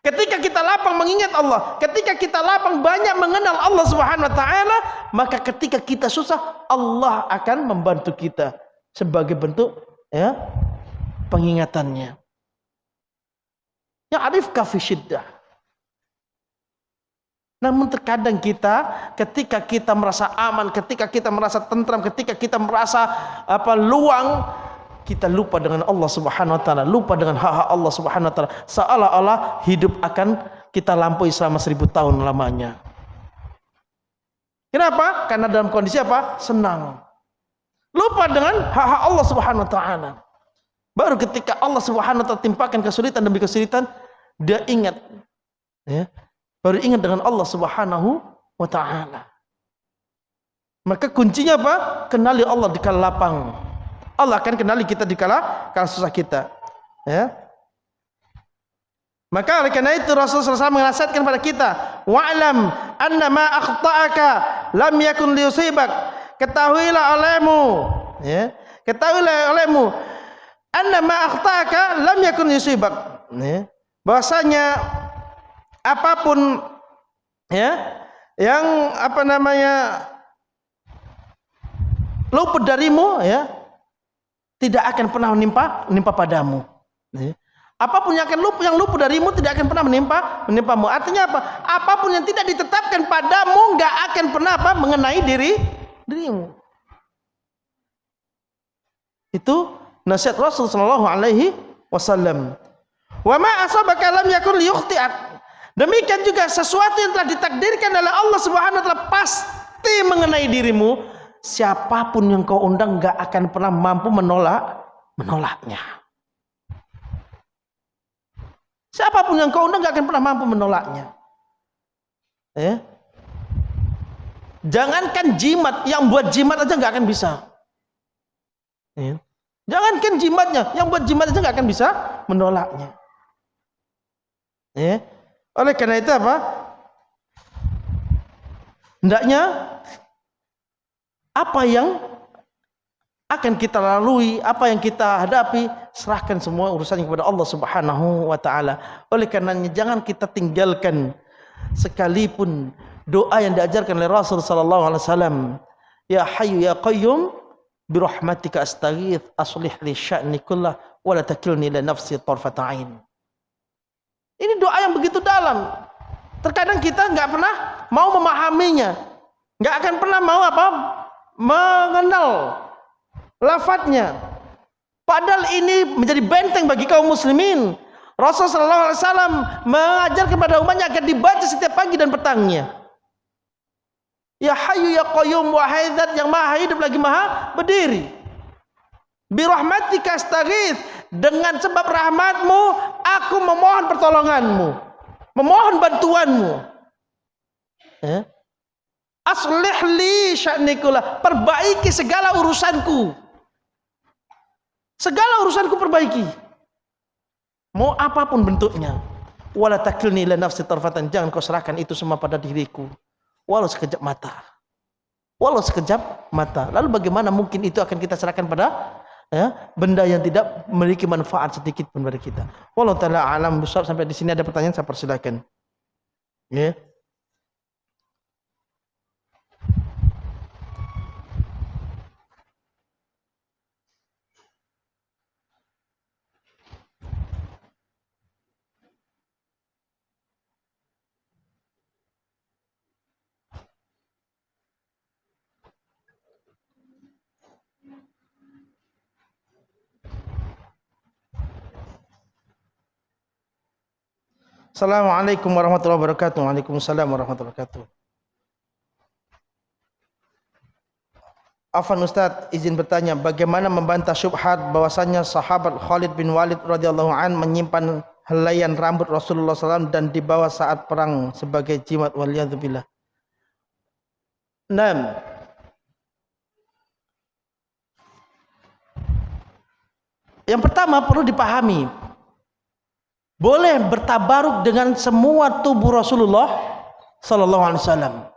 [SPEAKER 1] Ketika kita lapang mengingat Allah, ketika kita lapang banyak mengenal Allah Subhanahu wa taala, maka ketika kita susah, Allah akan membantu kita sebagai bentuk ya pengingatannya. Ya'rifka fi syiddah. Namun terkadang kita ketika kita merasa aman, ketika kita merasa tentram, ketika kita merasa luang, kita lupa dengan Allah Subhanahu wa taala, lupa dengan hak-hak Allah Subhanahu wa taala. Seolah-olah hidup akan kita lampaui selama 1000 tahun lamanya. Kenapa? Karena dalam kondisi apa? Senang. Lupa dengan hak-hak Allah Subhanahu wa taala. Baru ketika Allah Subhanahu wa taala timpakan kesulitan demi kesulitan, dia ingat ya. Baru ingat dengan Allah Subhanahu wa taala. Maka kuncinya apa? Kenali Allah di kala lapang. Allah akan kenali kita di kala susah kita. Ya. Maka oleh karena itu Rasulullah SAW menasihatkan kepada kita, wa'lam anna ma akhta'aka lam yakun liyusibak. Ketahuilah olehmu, ya. Ketahuilah olehmu anna ma akhta'aka lam yakun liyusibak. Ya. Bahwasanya apapun ya yang luput darimu ya tidak akan pernah menimpa padamu. Ya. Apapun yang luput darimu tidak akan pernah menimpamu. Artinya apa? Apapun yang tidak ditetapkan padamu nggak akan pernah mengenai dirimu. Itu nasihat Rasul sallallahu alaihi wasallam. Wa ma asabaka lam yakun liyukhti'ak. Demikian juga sesuatu yang telah ditakdirkan oleh Allah Subhanahu wa taala pasti mengenai dirimu. Siapapun yang kau undang enggak akan pernah mampu menolaknya. Siapapun yang kau undang enggak akan pernah mampu menolaknya. Ya. Jangankan jimat, yang buat jimat aja enggak akan bisa. Ya. Jangankan jimatnya, yang buat jimat aja enggak akan bisa menolaknya. Ya. Oleh karena itu apa? Hendaknya apa yang akan kita lalui, apa yang kita hadapi, serahkan semua urusannya kepada Allah Subhanahu wa taala. Oleh karenanya jangan kita tinggalkan sekalipun doa yang diajarkan oleh Rasul sallallahu alaihi wasallam. Ya Hayyu ya Qayyum bi rahmatika astaghits aslih li sya'ni kullah wa la takilni ila nafsi tarfata ain. Ini doa yang begitu dalam. Terkadang kita nggak pernah mau memahaminya, nggak akan pernah mau mengenal lafadznya. Padahal ini menjadi benteng bagi kaum muslimin. Rasulullah SAW mengajar kepada umatnya agar dibaca setiap pagi dan petangnya. Ya Hayyu ya Qayyum, wahai Zat yang maha hidup lagi maha berdiri. Bi rahmatika astaghits, dengan sebab rahmatmu aku memohon pertolonganmu, memohon bantuanmu. Ya. Aslih li sya'ni kullah, perbaiki segala urusanku. Segala urusanku perbaiki. Mau apapun bentuknya. Wala takilni ila nafsi tarfatan, jangan kau serahkan itu semua pada diriku. walau sekejap mata. Walau sekejap mata. Lalu bagaimana mungkin itu akan kita serahkan pada benda yang tidak memiliki manfaat sedikit pun pada kita. Wallahu taala alam bisawab. Sampai di sini ada pertanyaan, saya persilakan. Ya. Assalamualaikum warahmatullahi wabarakatuh. Waalaikumsalam warahmatullahi wabarakatuh. Afwan Ustaz, izin bertanya, bagaimana membantah syubhat bahwasanya sahabat Khalid bin Walid radhiyallahu an menyimpan helaian rambut Rasulullah SAW dan dibawa saat perang sebagai jimat, waliyadzubillah. Naam. Yang pertama perlu dipahami, boleh bertabaruk dengan semua tubuh Rasulullah sallallahu alaihi wasallam.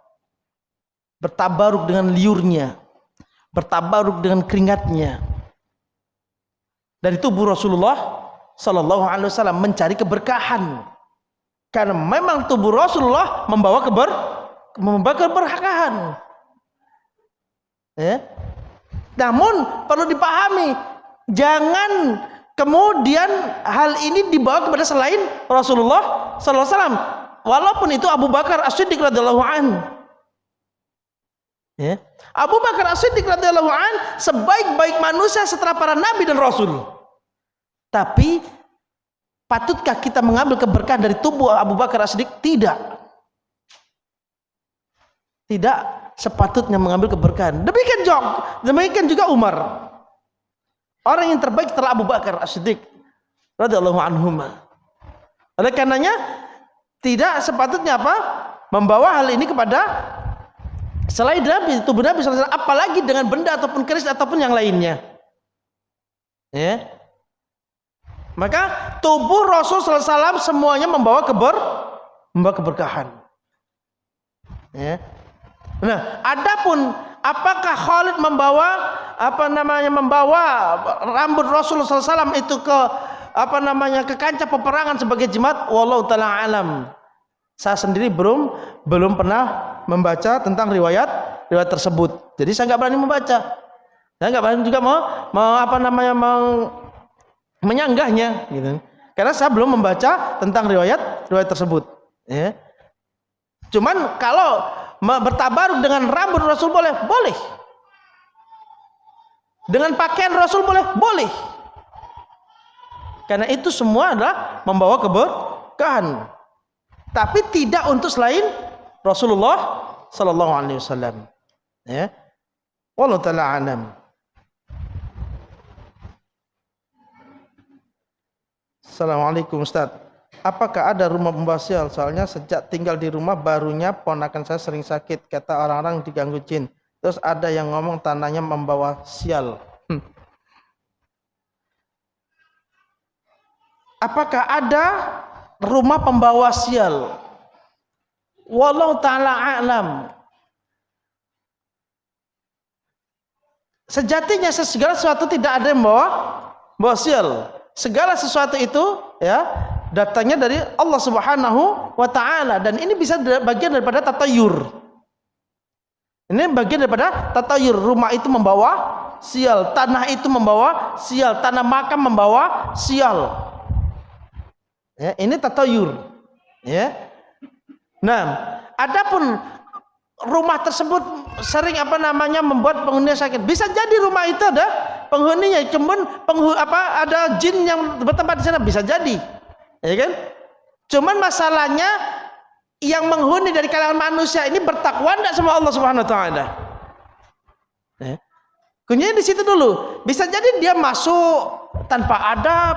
[SPEAKER 1] Bertabaruk dengan liurnya, bertabaruk dengan keringatnya. Dari tubuh Rasulullah sallallahu alaihi wasallam mencari keberkahan. Karena memang tubuh Rasulullah membawa keberkahan. Ya. Namun perlu dipahami, jangan kemudian hal ini dibawa kepada selain Rasulullah sallallahu alaihi wasallam, walaupun itu Abu Bakar As-Siddiq radhiyallahu an. Ya. Abu Bakar As-Siddiq radhiyallahu an sebaik-baik manusia setelah para nabi dan rasul. Tapi patutkah kita mengambil keberkahan dari tubuh Abu Bakar As-Siddiq? Tidak. Tidak sepatutnya mengambil keberkahan. Demikian juga Umar. Orang yang terbaik setelah Abu Bakar As-Siddiq radhiyallahu anhuma. Oleh karenanya tidak sepatutnya membawa hal ini kepada selain Nabi, tubuh Nabi sallallahu alaihi wasallam, apalagi dengan benda ataupun keris ataupun yang lainnya. Ya. Maka tubuh Rasul sallallahu alaihi wasallam semuanya membawa keberkahan. Ya. Nah, adapun apakah Khalid membawa rambut Rasulullah SAW itu ke ke kancah peperangan sebagai jimat? Wallahu taala alam. Saya sendiri belum pernah membaca tentang riwayat tersebut. Jadi saya nggak berani membaca. Saya nggak berani juga menyanggahnya, gitu. Karena saya belum membaca tentang riwayat tersebut. Ya. Cuman kalau bertabaruk dengan rambut Rasul boleh. Dengan pakaian Rasul boleh. Karena itu semua adalah membawa keberkahan. Tapi tidak untuk selain Rasulullah sallallahu alaihi wasallam. Ya. Wallahu taala alam. Assalamualaikum Ustaz. Apakah ada rumah pembawa sial? Soalnya sejak tinggal di rumah barunya ponakan saya sering sakit. Kata orang-orang diganggu jin. Terus ada yang ngomong tanahnya membawa sial. Apakah ada rumah pembawa sial? Wallahu ta'ala a'lam. Sejatinya segala sesuatu tidak ada yang membawa sial. Segala sesuatu itu ya datangnya dari Allah Subhanahu wa taala, dan ini bisa bagian daripada tatayur. Ini bagian daripada tatayur. Rumah itu membawa sial, tanah itu membawa sial, tanah makam membawa sial. Ya, ini tatayur. Ya. Nah, adapun rumah tersebut sering membuat penghuninya sakit. Bisa jadi rumah itu ada penghuninya, cuman ada jin yang bertempat di sana, bisa jadi. Ya kan? Cuman masalahnya yang menghuni dari kalangan manusia ini bertakwa enggak sama Allah Subhanahu wa taala. Ya. Kuncinya di situ dulu. Bisa jadi dia masuk tanpa adab,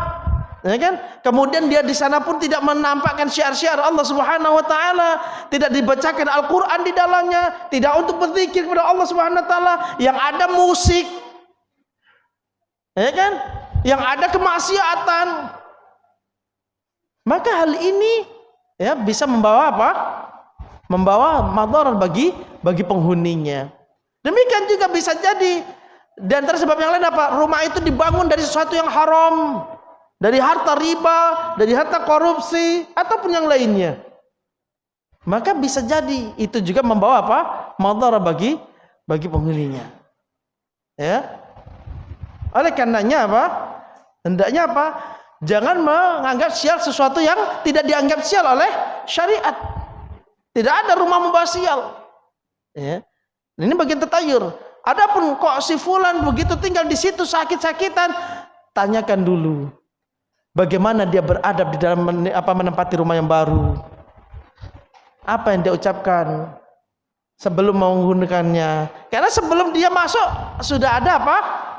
[SPEAKER 1] ya kan? Kemudian dia di sana pun tidak menampakkan syiar-syiar Allah Subhanahu wa taala, tidak dibacakan Al-Qur'an di dalamnya, tidak untuk berzikir kepada Allah Subhanahu wa taala, yang ada musik. Ya kan? Yang ada kemaksiatan. Maka hal ini ya bisa membawa membawa madarat bagi penghuninya. Demikian juga bisa jadi di antara sebab yang lain apa? Rumah itu dibangun dari sesuatu yang haram, dari harta riba, dari harta korupsi, ataupun yang lainnya. Maka bisa jadi itu juga membawa apa? Madarat bagi penghuninya. Ya. Oleh karenanya apa? Hendaknya apa? Jangan menganggap sial sesuatu yang tidak dianggap sial oleh syariat. Tidak ada rumah membawa sial. Ya. Ini bagian tatayur. Adapun kok si fulan begitu tinggal di situ sakit-sakitan, tanyakan dulu bagaimana dia beradab di dalam menempati rumah yang baru. Apa yang dia ucapkan sebelum menggunakannya? Karena sebelum dia masuk sudah ada apa?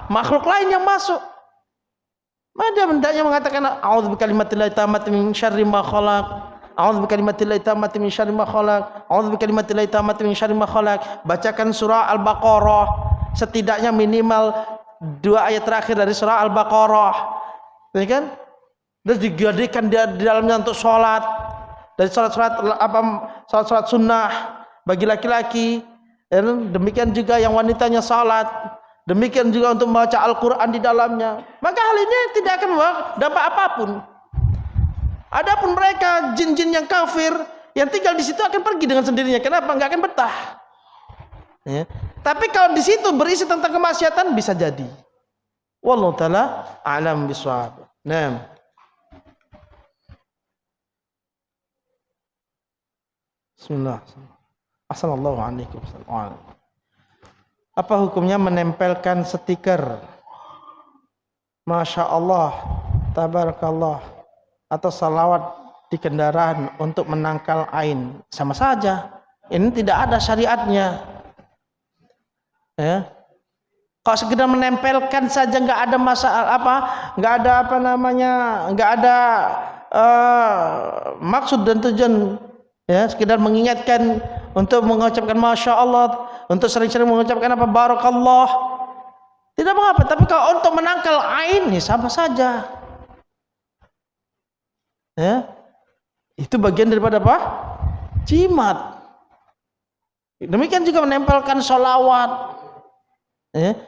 [SPEAKER 1] Makhluk lain yang masuk. Maka dia hendaknya mengatakan a'udzu bikalimatillahi tammati min syarri ma khalaq. A'udzu bikalimatillahi tammati min syarri ma khalaq. A'udzu bikalimatillahi tammati min syarri ma khalaq. Bacakan surah Al-Baqarah setidaknya minimal 2 ayat terakhir dari surah Al-Baqarah. Ya kan? Dan dijadikan dia di dalamnya untuk salat. Dari salat sunnah bagi laki-laki. Demikian juga yang wanitanya salat. Demikian juga untuk membaca Al-Quran di dalamnya. Maka hal ini tidak akan membawa dampak apapun. Adapun mereka jin-jin yang kafir yang tinggal di situ akan pergi dengan sendirinya. Kenapa? Enggak akan betah. Ya. Tapi kalau di situ berisi tentang kemaksiatan bisa jadi. Wallahu taala a'lam bishawab. Naam. Bismillah. Assalamualaikum. Apa hukumnya menempelkan stiker Masya Allah, Tabarakallah atau salawat di kendaraan untuk menangkal ain? Sama saja. Ini tidak ada syariatnya. Ya. Kalau sekedar menempelkan saja nggak ada masalah nggak ada maksud dan tujuan. Ya, sekedar mengingatkan untuk mengucapkan Masya Allah, untuk sering-sering mengucapkan Barakallah, tidak mengapa. Tapi kalau untuk menangkal ain, ya sama saja. Ya, itu bagian daripada apa? Jimat. Demikian juga menempelkan sholawat. Ya,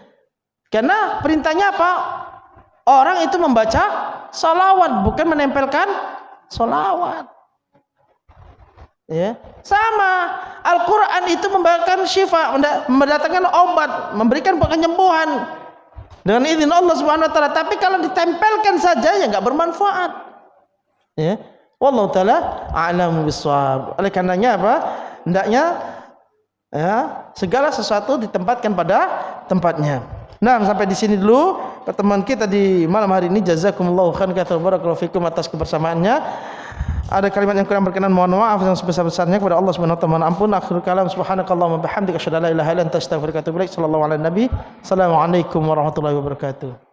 [SPEAKER 1] karena perintahnya apa? Orang itu membaca sholawat, bukan menempelkan sholawat. Ya, sama Al-Quran itu membawakan syifa, mendatangkan obat, memberikan penyembuhan dengan izin Allah Subhanahu Wa Taala. Tapi kalau ditempelkan saja ya nggak bermanfaat. Ya, wallahu taala a'lam bishawab. Oleh karenanya apa? Hendaknya ya, segala sesuatu ditempatkan pada tempatnya. Nah, sampai di sini dulu pertemuan kita di malam hari ini. Jazakumullahu khairan wa barakallahu fikum atas kebersamaannya. Ada kalimat yang kurang berkenan, mohon maaf yang sebesar-besarnya kepada Allah Subhanahu wa taala. Mohon ampun. Akhirul kalam, subhanakallahumma bihamdika asyhadu an la ilaha illa anta astaghfiruka wa atubu ilaik. Sallallahu alaihi nabi. Assalamualaikum warahmatullahi wabarakatuh.